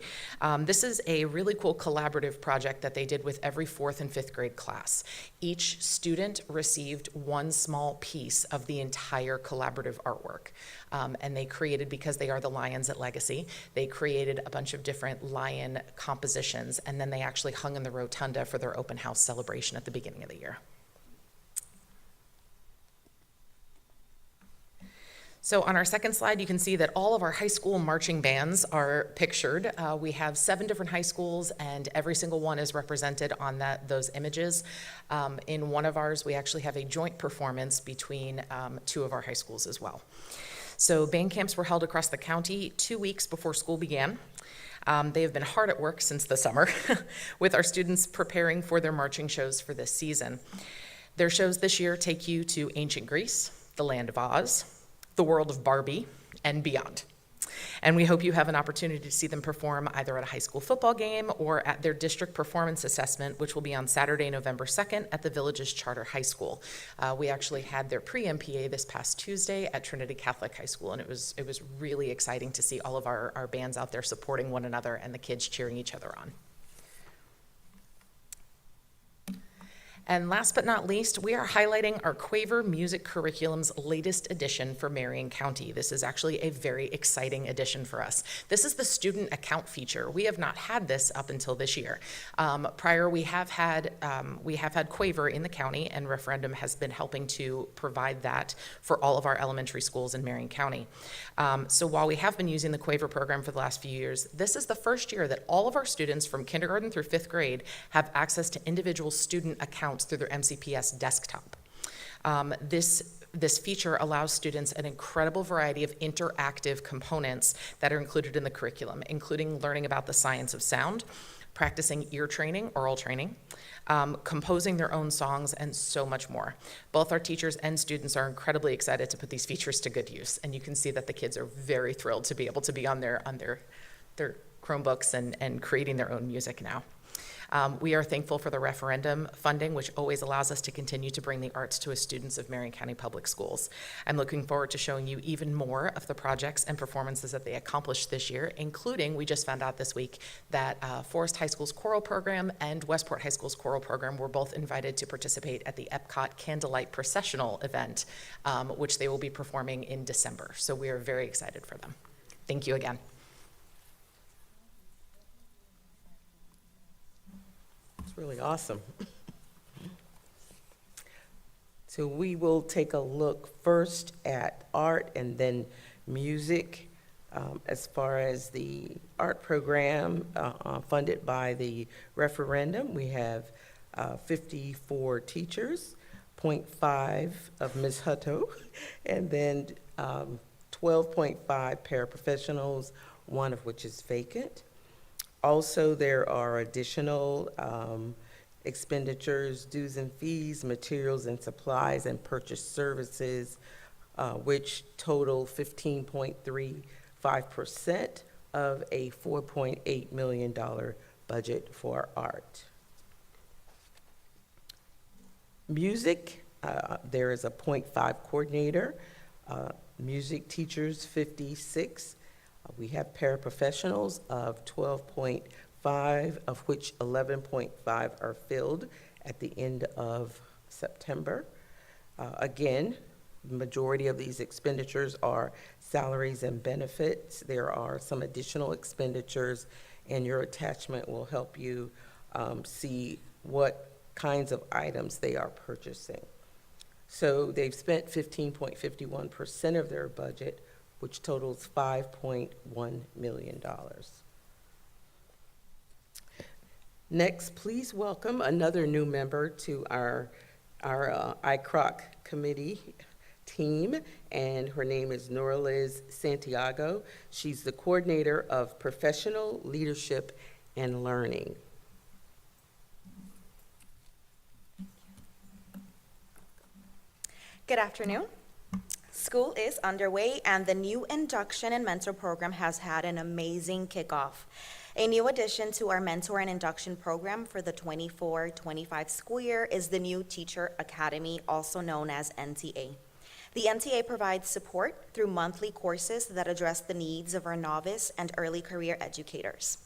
This is a really cool collaborative project that they did with every 4th and 5th grade class. Each student received one small piece of the entire collaborative artwork. And they created, because they are the lions at Legacy, they created a bunch of different lion compositions, and then they actually hung in the rotunda for their open house celebration at the beginning of the year. So on our second slide, you can see that all of our high school marching bands are pictured. We have 7 different high schools, and every single one is represented on those images. In one of ours, we actually have a joint performance between 2 of our high schools as well. So band camps were held across the county 2 weeks before school began. They have been hard at work since the summer with our students preparing for their marching shows for this season. Their shows this year take you to ancient Greece, the land of Oz, the world of Barbie, and beyond. And we hope you have an opportunity to see them perform either at a high school football game or at their district performance assessment, which will be on Saturday, November 2nd at the Villages Charter High School. We actually had their pre-MPA this past Tuesday at Trinity Catholic High School, and it was really exciting to see all of our bands out there supporting one another and the kids cheering each other on. And last but not least, we are highlighting our Quaver Music Curriculum's latest edition for Marion County. This is actually a very exciting addition for us. This is the student account feature. We have not had this up until this year. Prior, we have had Quaver in the county, and Referendum has been helping to provide that for all of our elementary schools in Marion County. So while we have been using the Quaver program for the last few years, this is the first year that all of our students from kindergarten through 5th grade have access to individual student accounts through their MCPS desktop. This feature allows students an incredible variety of interactive components that are included in the curriculum, including learning about the science of sound, practicing ear training, oral training, composing their own songs, and so much more. Both our teachers and students are incredibly excited to put these features to good use, and you can see that the kids are very thrilled to be able to be on their Chromebooks and creating their own music now. We are thankful for the Referendum funding, which always allows us to continue to bring the arts to students of Marion County Public Schools. I'm looking forward to showing you even more of the projects and performances that they accomplished this year, including, we just found out this week, that Forest High School's choral program and Westport High School's choral program were both invited to participate at the Epcot Candlelight Processional event, which they will be performing in December. So we are very excited for them. Thank you again. Really awesome. So we will take a look first at art and then music. As far as the art program funded by the Referendum, we have 54 teachers, 0.5 of Ms. Hutto, and then 12.5 paraprofessionals, one of which is vacant. Also, there are additional expenditures, dues and fees, materials and supplies, and purchase services, which total 15.35% of a $4.8 million budget for art. Music, there is a 0.5 coordinator, music teachers 56. We have paraprofessionals of 12.5, of which 11.5 are filled at the end of September. Again, the majority of these expenditures are salaries and benefits. There are some additional expenditures, and your attachment will help you see what kinds of items they are purchasing. So they've spent 15.51% of their budget, which totals $5.1 million. Next, please welcome another new member to our ICROC committee team, and her name is Nora Liz Santiago. She's the coordinator of professional leadership and learning. Good afternoon. School is underway, and the new induction and mentor program has had an amazing kickoff. A new addition to our mentor and induction program for the 24-25 school year is the new Teacher Academy, also known as NTA. The NTA provides support through monthly courses that address the needs of our novice and early career educators.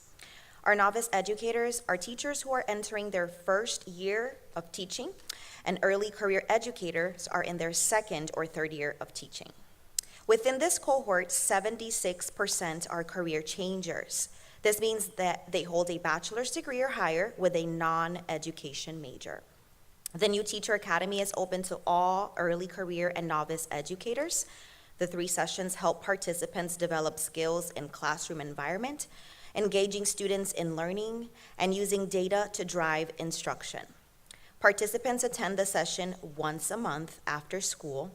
Our novice educators are teachers who are entering their first year of teaching, and early career educators are in their second or third year of teaching. Within this cohort, 76% are career changers. This means that they hold a bachelor's degree or higher with a non-education major. The new Teacher Academy is open to all early career and novice educators. The 3 sessions help participants develop skills in classroom environment, engaging students in learning, and using data to drive instruction. Participants attend the session once a month after school,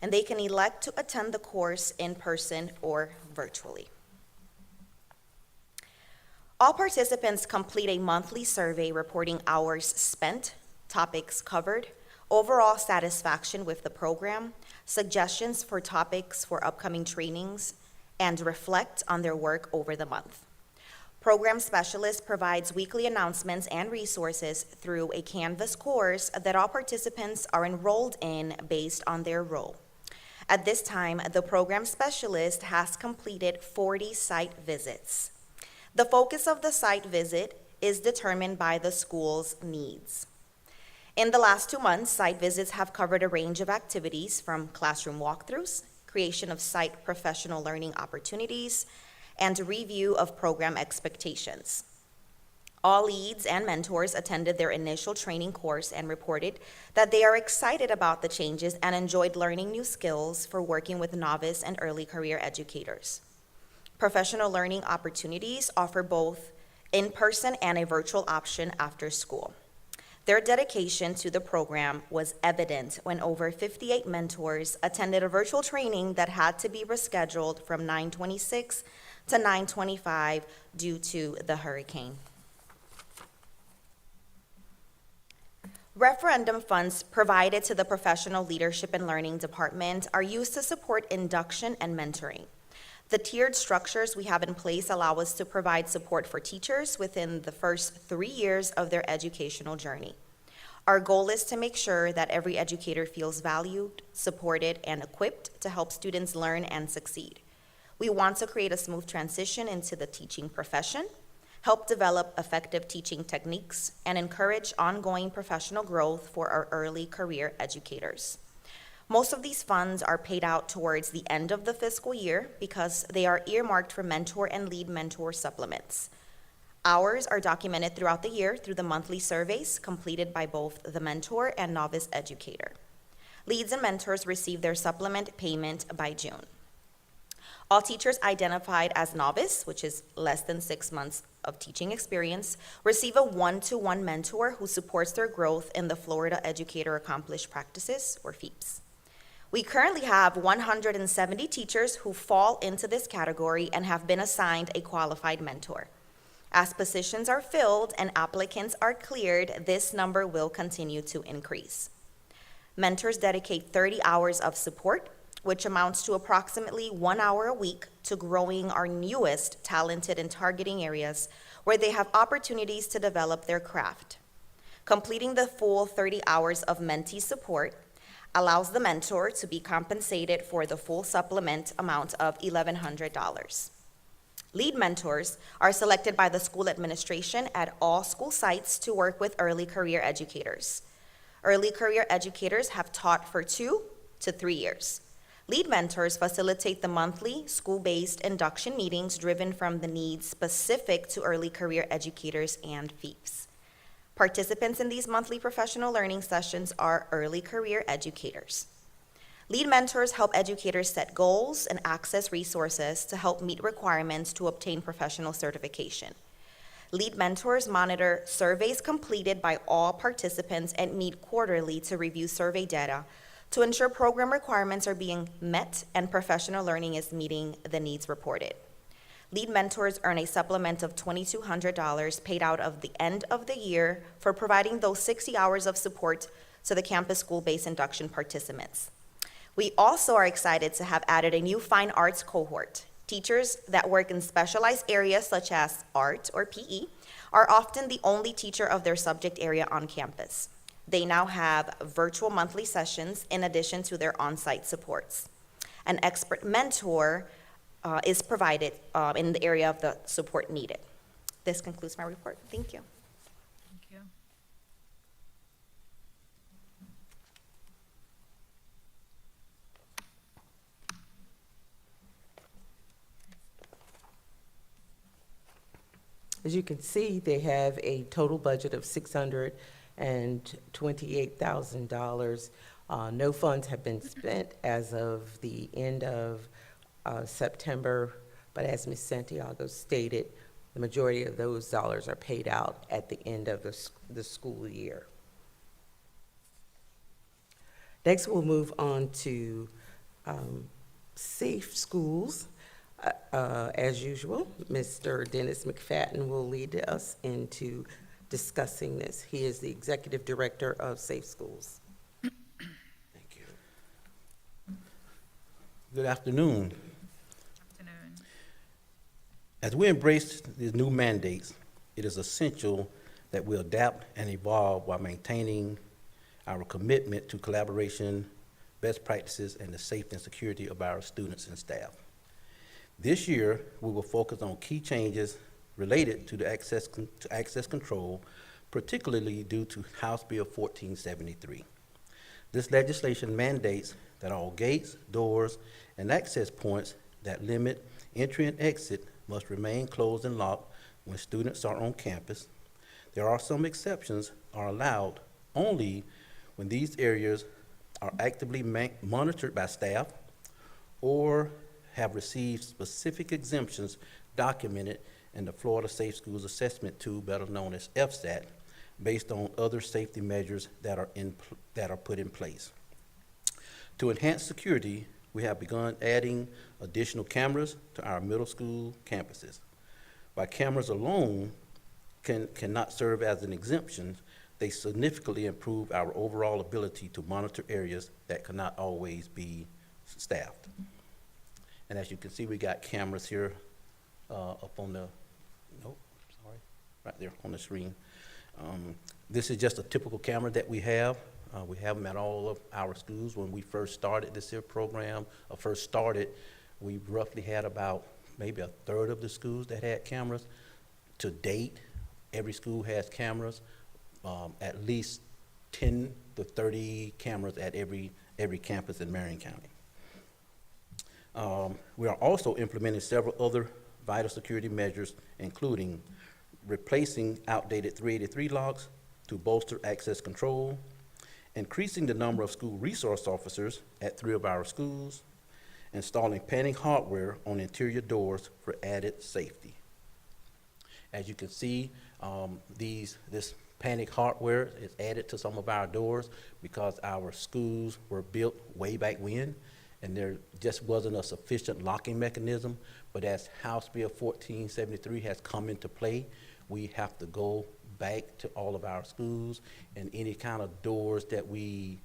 and they can elect to attend the course in person or virtually. All participants complete a monthly survey reporting hours spent, topics covered, overall satisfaction with the program, suggestions for topics for upcoming trainings, and reflect on their work over the month. Program Specialist provides weekly announcements and resources through a Canvas course that all participants are enrolled in based on their role. At this time, the Program Specialist has completed 40 site visits. The focus of the site visit is determined by the school's needs. In the last 2 months, site visits have covered a range of activities from classroom walkthroughs, creation of site professional learning opportunities, and review of program expectations. All leads and mentors attended their initial training course and reported that they are excited about the changes and enjoyed learning new skills for working with novice and early career educators. Professional learning opportunities offer both in-person and a virtual option after school. Their dedication to the program was evident when over 58 mentors attended a virtual training that had to be rescheduled from 9/26 to 9/25 due to the hurricane. Referendum funds provided to the Professional Leadership and Learning Department are used to support induction and mentoring. The tiered structures we have in place allow us to provide support for teachers within the first 3 years of their educational journey. Our goal is to make sure that every educator feels valued, supported, and equipped to help students learn and succeed. We want to create a smooth transition into the teaching profession, help develop effective teaching techniques, and encourage ongoing professional growth for our early career educators. Most of these funds are paid out towards the end of the fiscal year because they are earmarked for mentor and lead mentor supplements. Hours are documented throughout the year through the monthly surveys completed by both the mentor and novice educator. Leads and mentors receive their supplement payment by June. All teachers identified as novice, which is less than 6 months of teaching experience, receive a 1-to-1 mentor who supports their growth in the Florida Educator Accomplished Practices, or FEAPS. We currently have 170 teachers who fall into this category and have been assigned a qualified mentor. As positions are filled and applicants are cleared, this number will continue to increase. Mentors dedicate 30 hours of support, which amounts to approximately 1 hour a week, to growing our newest talented and targeting areas where they have opportunities to develop their craft. Completing the full 30 hours of mentee support allows the mentor to be compensated for the full supplement amount of $1,100. Lead mentors are selected by the school administration at all school sites to work with early career educators. Early career educators have taught for 2 to 3 years. Lead mentors facilitate the monthly school-based induction meetings driven from the needs specific to early career educators and FEAPS. Participants in these monthly professional learning sessions are early career educators. Lead mentors help educators set goals and access resources to help meet requirements to obtain professional certification. Lead mentors monitor surveys completed by all participants and meet quarterly to review survey data to ensure program requirements are being met and professional learning is meeting the needs reported. Lead mentors earn a supplement of $2,200 paid out of the end of the year for providing those 60 hours of support to the campus school-based induction participants. We also are excited to have added a new fine arts cohort. Teachers that work in specialized areas such as art or PE are often the only teacher of their subject area on campus. They now have virtual monthly sessions in addition to their on-site supports. An expert mentor is provided in the area of the support needed. This concludes my report. Thank you. Thank you. As you can see, they have a total budget of $628,000. No funds have been spent as of the end of September, but as Ms. Santiago stated, the majority of those dollars are paid out at the end of the school year. Next, we'll move on to safe schools. As usual, Mr. Dennis McFadden will lead us into discussing this. He is the Executive Director of Safe Schools. Thank you. Good afternoon. As we embrace these new mandates, it is essential that we adapt and evolve while maintaining our commitment to collaboration, best practices, and the safety and security of our students and staff. This year, we will focus on key changes related to the access control, particularly due to House Bill 1473. This legislation mandates that all gates, doors, and access points that limit entry and exit must remain closed and locked when students are on campus. There are some exceptions are allowed only when these areas are actively monitored by staff or have received specific exemptions documented in the Florida Safe Schools Assessment Tool, better known as FSAT, based on other safety measures that are put in place. To enhance security, we have begun adding additional cameras to our middle school campuses. While cameras alone cannot serve as an exemption, they significantly improve our overall ability to monitor areas that cannot always be staffed. And as you can see, we got cameras here up on the, right there on the screen. This is just a typical camera that we have. We have them at all of our schools. When we first started this here program, we roughly had about maybe a third of the schools that had cameras. To date, every school has cameras, at least 10 to 30 cameras at every campus in Marion County. We are also implementing several other vital security measures, including replacing outdated 383 locks to bolster access control, increasing the number of school resource officers at 3 of our schools, installing panic hardware on interior doors for added safety. As you can see, this panic hardware is added to some of our doors because our schools were built way back when, and there just wasn't a sufficient locking mechanism. But as House Bill 1473 has come into play, we have to go back to all of our schools, and any kind of doors that we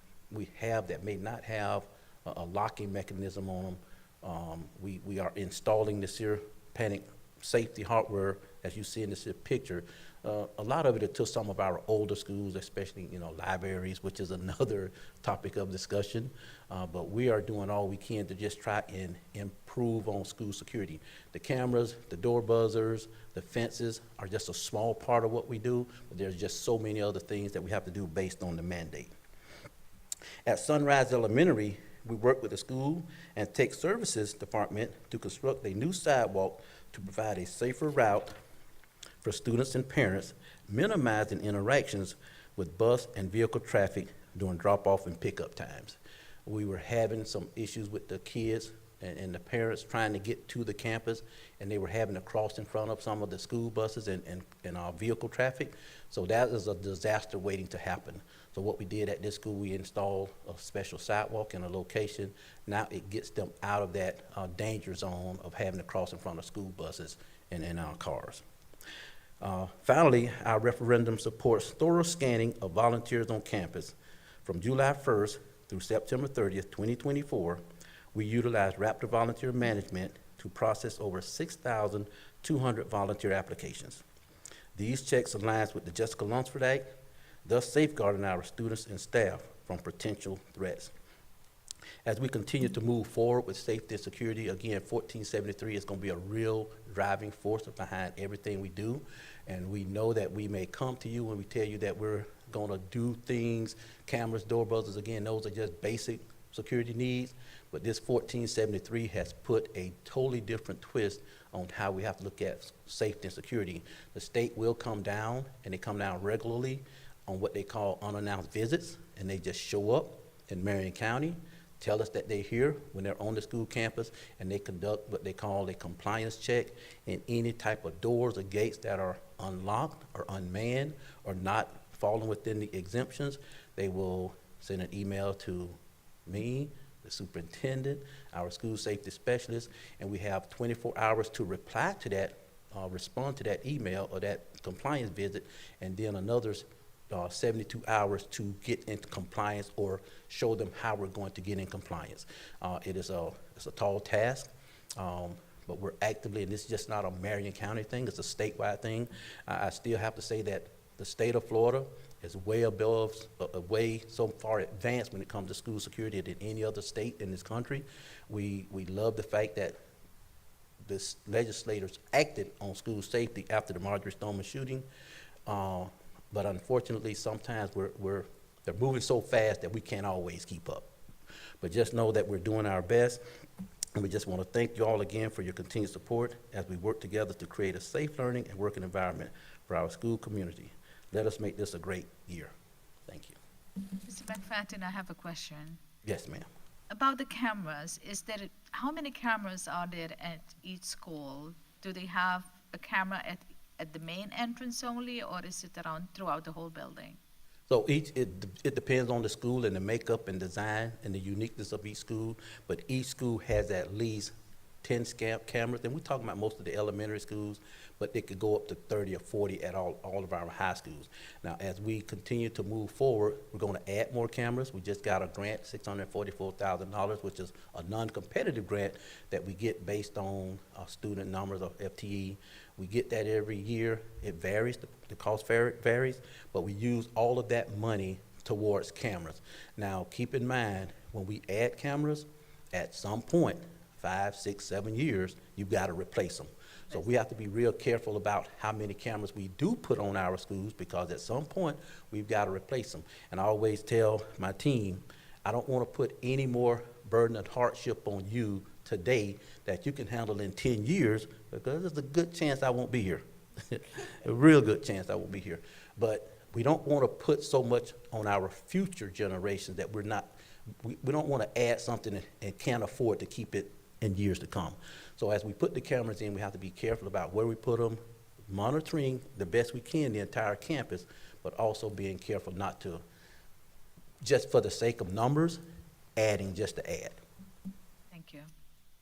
have that may not have a locking mechanism on them, we are installing this here panic safety hardware, as you see in this here picture. A lot of it is to some of our older schools, especially libraries, which is another topic of discussion. But we are doing all we can to just try and improve on school security. The cameras, the door buzzers, the fences are just a small part of what we do, but there's just so many other things that we have to do based on the mandate. At Sunrise Elementary, we work with the school and tech services department to construct a new sidewalk to provide a safer route for students and parents, minimizing interactions with bus and vehicle traffic during drop-off and pickup times. We were having some issues with the kids and the parents trying to get to the campus, and they were having to cross in front of some of the school buses and our vehicle traffic. So that is a disaster waiting to happen. So what we did at this school, we installed a special sidewalk in a location. Now it gets them out of that danger zone of having to cross in front of school buses and our cars. Finally, our referendum supports thorough scanning of volunteers on campus. From July 1st through September 30th, 2024, we utilized Raptor Volunteer Management to process over 6,200 volunteer applications. These checks align with the Jessica Lunsford Act, thus safeguarding our students and staff from potential threats. As we continue to move forward with safety and security, again, 1473 is going to be a real driving force behind everything we do. And we know that we may come to you when we tell you that we're going to do things, cameras, door buzzers, again, those are just basic security needs. But this 1473 has put a totally different twist on how we have to look at safety and security. The state will come down, and they come down regularly on what they call unannounced visits, and they just show up in Marion County tell us that they're here when they're on the school campus, and they conduct what they call a compliance check, and any type of doors or gates that are unlocked or unmanned or not falling within the exemptions, they will send an email to me, the superintendent, our school safety specialist, and we have 24 hours to reply to that, respond to that email or that compliance visit, and then another 72 hours to get into compliance or show them how we're going to get in compliance. It's a tall task, but we're actively, and this is just not a Marion County thing, it's a statewide thing. I still have to say that the state of Florida is way above, way so far advanced when it comes to school security than any other state in this country. We love the fact that the legislators acted on school safety after the Marjorie Stoneman shooting. But unfortunately, sometimes they're moving so fast that we can't always keep up. But just know that we're doing our best, and we just want to thank you all again for your continued support as we work together to create a safe learning and working environment for our school community. Let us make this a great year. Thank you. Mr. McFadden, I have a question. Yes, ma'am. About the cameras, how many cameras are there at each school? Do they have a camera at the main entrance only, or is it around throughout the whole building? So it depends on the school and the makeup and design and the uniqueness of each school, but each school has at least 10 cameras, and we're talking about most of the elementary schools, but it could go up to 30 or 40 at all of our high schools. Now, as we continue to move forward, we're going to add more cameras. We just got a grant, $644,000, which is a non-competitive grant that we get based on student numbers of FTE. We get that every year. It varies, the cost varies, but we use all of that money towards cameras. Now, keep in mind, when we add cameras, at some point, 5, 6, 7 years, you've got to replace them. So we have to be real careful about how many cameras we do put on our schools, because at some point, we've got to replace them. And I always tell my team, I don't want to put any more burden and hardship on you today that you can handle in 10 years, because there's a good chance I won't be here. A real good chance I won't be here. But we don't want to put so much on our future generations that we don't want to add something and can't afford to keep it in years to come. So as we put the cameras in, we have to be careful about where we put them, monitoring the best we can the entire campus, but also being careful not to, just for the sake of numbers, adding just to add. Thank you.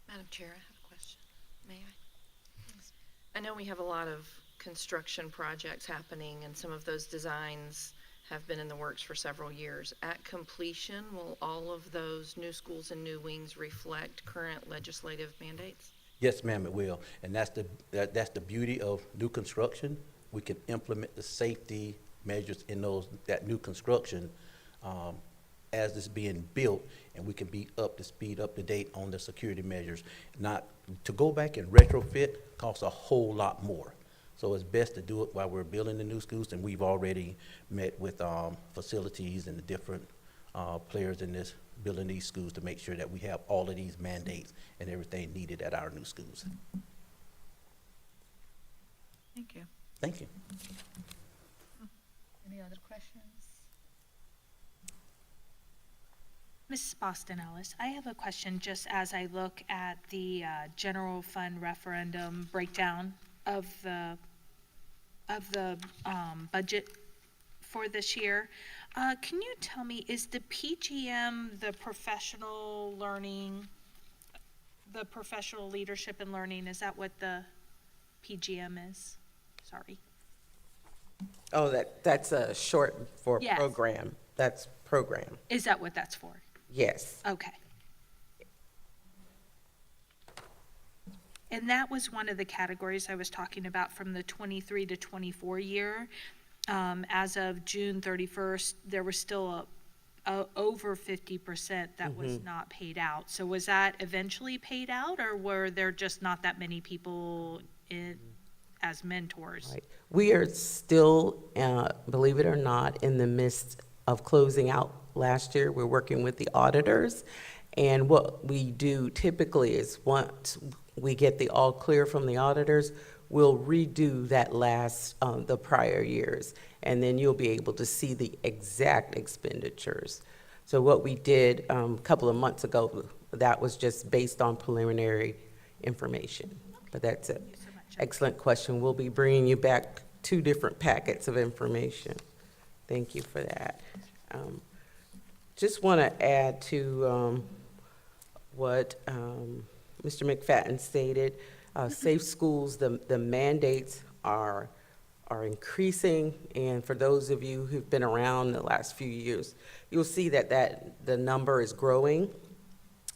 Madam Chair, I have a question. May I? I know we have a lot of construction projects happening, and some of those designs have been in the works for several years. At completion, will all of those new schools and new wings reflect current legislative mandates? Yes, ma'am, it will. And that's the beauty of new construction. We can implement the safety measures in that new construction as it's being built, and we can be up to speed, up to date on the security measures. Not to go back and retrofit costs a whole lot more. So it's best to do it while we're building the new schools, and we've already met with facilities and the different players in this building these schools to make sure that we have all of these mandates and everything needed at our new schools. Thank you. Thank you. Any other questions? Mrs. Boston Ellis, I have a question just as I look at the general fund referendum breakdown of the budget for this year. Can you tell me, is the PGM the professional learning, the professional leadership and learning, is that what the PGM is? Sorry. Oh, that's a short for Yes. program. That's program. Is that what that's for? Yes. Okay. And that was one of the categories I was talking about from the 23 to 24 year. As of June 31st, there was still over 50% that was not paid out. So was that eventually paid out, or were there just not that many people as mentors? Right. We are still, believe it or not, in the midst of closing out last year. We're working with the auditors. And what we do typically is once we get the all clear from the auditors, we'll redo that the prior years. And then you'll be able to see the exact expenditures. So what we did a couple of months ago, that was just based on preliminary information. But that's an excellent question. We'll be bringing you back 2 different packets of information. Thank you for that. Just want to add to what Mr. McFadden stated. Safe schools, the mandates are increasing, and for those of you who've been around the last few years, you'll see that the number is growing.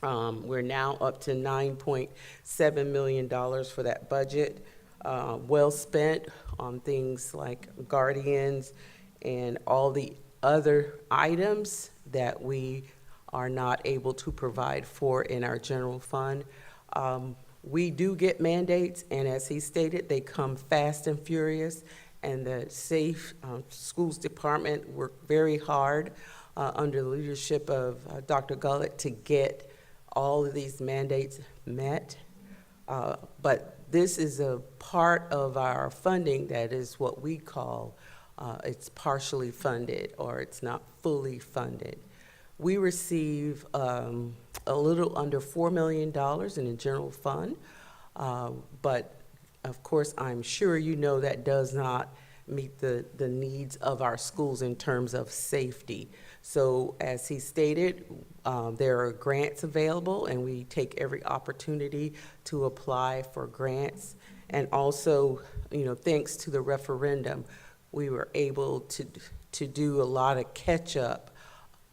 We're now up to $9.7 million for that budget, well spent on things like guardians and all the other items that we are not able to provide for in our general fund. We do get mandates, and as he stated, they come fast and furious, and the Safe Schools Department worked very hard under the leadership of Dr. Gullett to get all of these mandates met. But this is a part of our funding that is what we call it's partially funded, or it's not fully funded. We receive a little under $4 million in the general fund, but of course, I'm sure you know that does not meet the needs of our schools in terms of safety. So as he stated, there are grants available, and we take every opportunity to apply for grants. And also, thanks to the referendum, we were able to do a lot of catch-up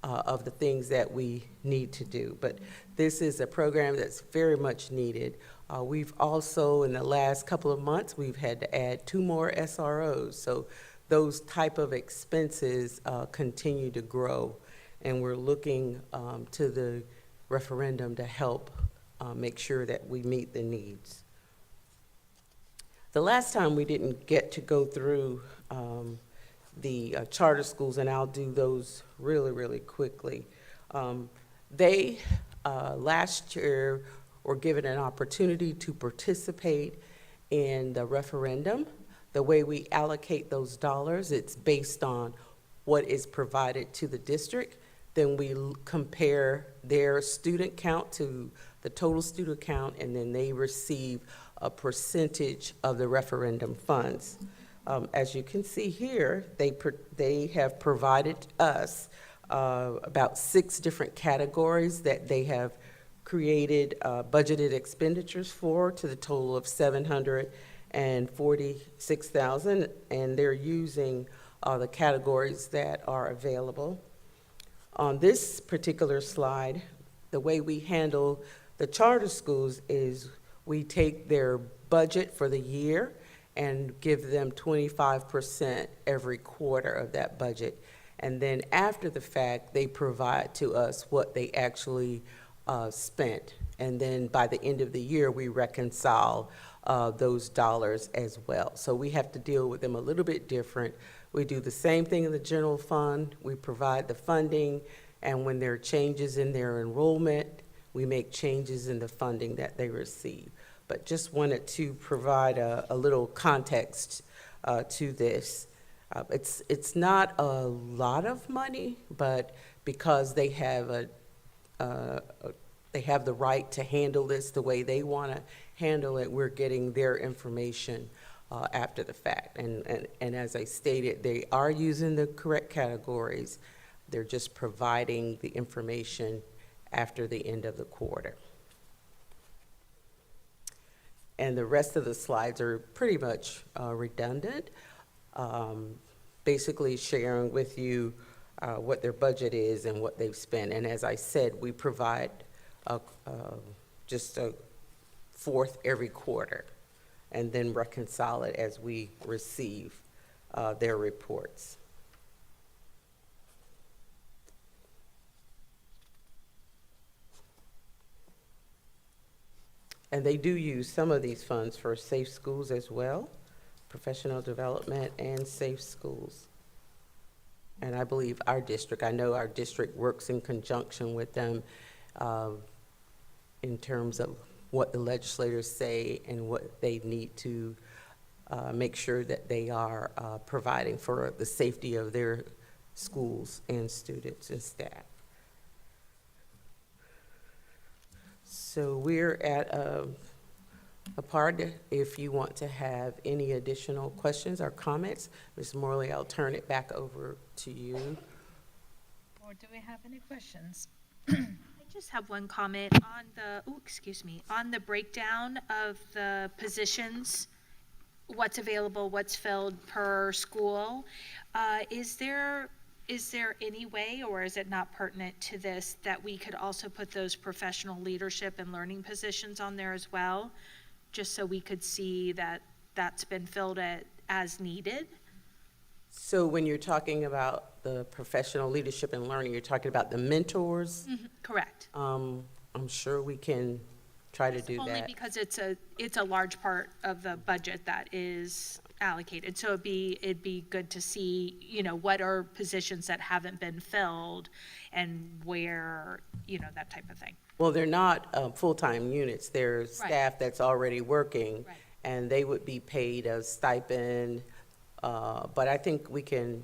of the things that we need to do. But this is a program that's very much needed. We've also, in the last couple of months, we've had to add 2 more SROs. So those type of expenses continue to grow. And we're looking to the referendum to help make sure that we meet the needs. The last time we didn't get to go through the charter schools, and I'll do those really, really quickly. They, last year, were given an opportunity to participate in the referendum. The way we allocate those dollars, it's based on what is provided to the district. Then we compare their student count to the total student count, and then they receive a percentage of the referendum funds. As you can see here, they have provided us about 6 different categories that they have created budgeted expenditures for, to the total of $746,000, and they're using the categories that are available. On this particular slide, the way we handle the charter schools is we take their budget for the year and give them 25% every quarter of that budget. And then after the fact, they provide to us what they actually spent. And then by the end of the year, we reconcile those dollars as well. So we have to deal with them a little bit different. We do the same thing in the general fund. We provide the funding, and when there are changes in their enrollment, we make changes in the funding that they receive. But just wanted to provide a little context to this. It's not a lot of money, but because they have the right to handle this the way they want to handle it, we're getting their information after the fact. And as I stated, they are using the correct categories. They're just providing the information after the end of the quarter. And the rest of the slides are pretty much redundant, basically sharing with you what their budget is and what they've spent. And as I said, we provide just a fourth every quarter, and then reconcile it as we receive their reports. And they do use some of these funds for safe schools as well, professional development and safe schools. And I believe I know our district works in conjunction with them in terms of what the legislators say and what they need to make sure that they are providing for the safety of their schools and students and staff. So we're at a part, if you want to have any additional questions or comments. Ms. Morley, I'll turn it back over to you. Or do we have any questions? I just have one comment on on the breakdown of the positions, what's available, what's filled per school. Is there any way, or is it not pertinent to this, that we could also put those professional leadership and learning positions on there as well? Just so we could see that that's been filled as needed? So when you're talking about the professional leadership and learning, you're talking about the mentors? Correct. I'm sure we can try to do Only that. because it's a large part of the budget that is allocated. So it'd be good to see, what are positions that haven't been filled and where, that type of thing. Well, they're not full-time units. They're staff that's already working, Right. and they would be paid a stipend. But I think we could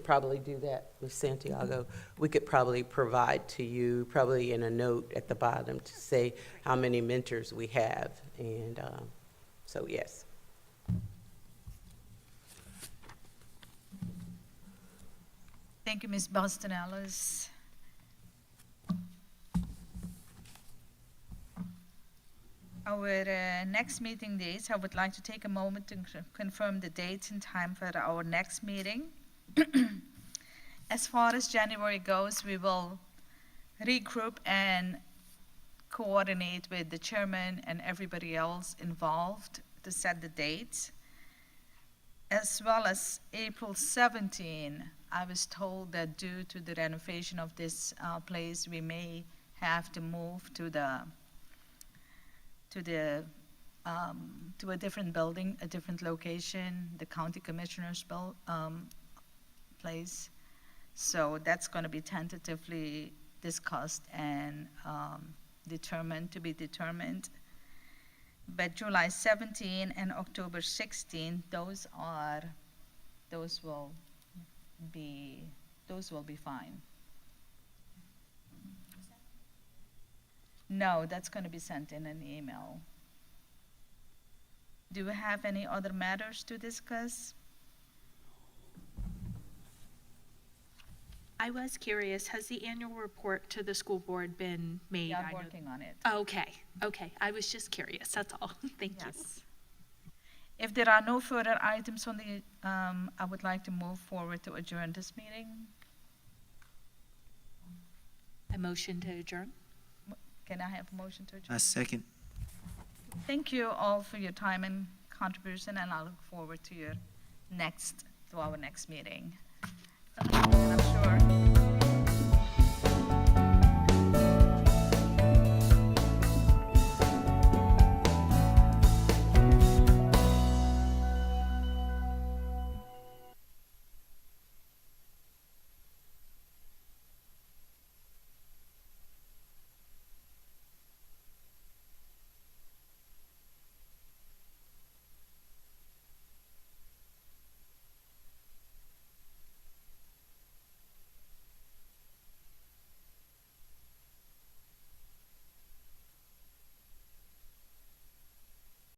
probably do that, Ms. Santiago. We could probably provide to you, probably in a note at the bottom, to say how many mentors we have. And so, yes. Thank you, Ms. Boston-Ellis. Our next meeting dates, I would like to take a moment to confirm the dates and time for our next meeting. As far as January goes, we will regroup and coordinate with the chairman and everybody else involved to set the dates. As well as April 17, I was told that due to the renovation of this place, we may have to move to a different building, a different location, the county commissioner's place. So that's going to be tentatively discussed and to be determined. But July 17 and October 16, those will be fine. No, that's going to be sent in an email. Do we have any other matters to discuss? I was curious, has the annual report to the school board been made? Yeah, I'm working on it. Okay. I was just curious, that's all. Thank you. If there are no further items on the, I would like to move forward to adjourn this meeting. A motion to adjourn? Can I have a motion to adjourn? A second. Thank you all for your time and contribution, and I look forward to our next meeting. And I'm sure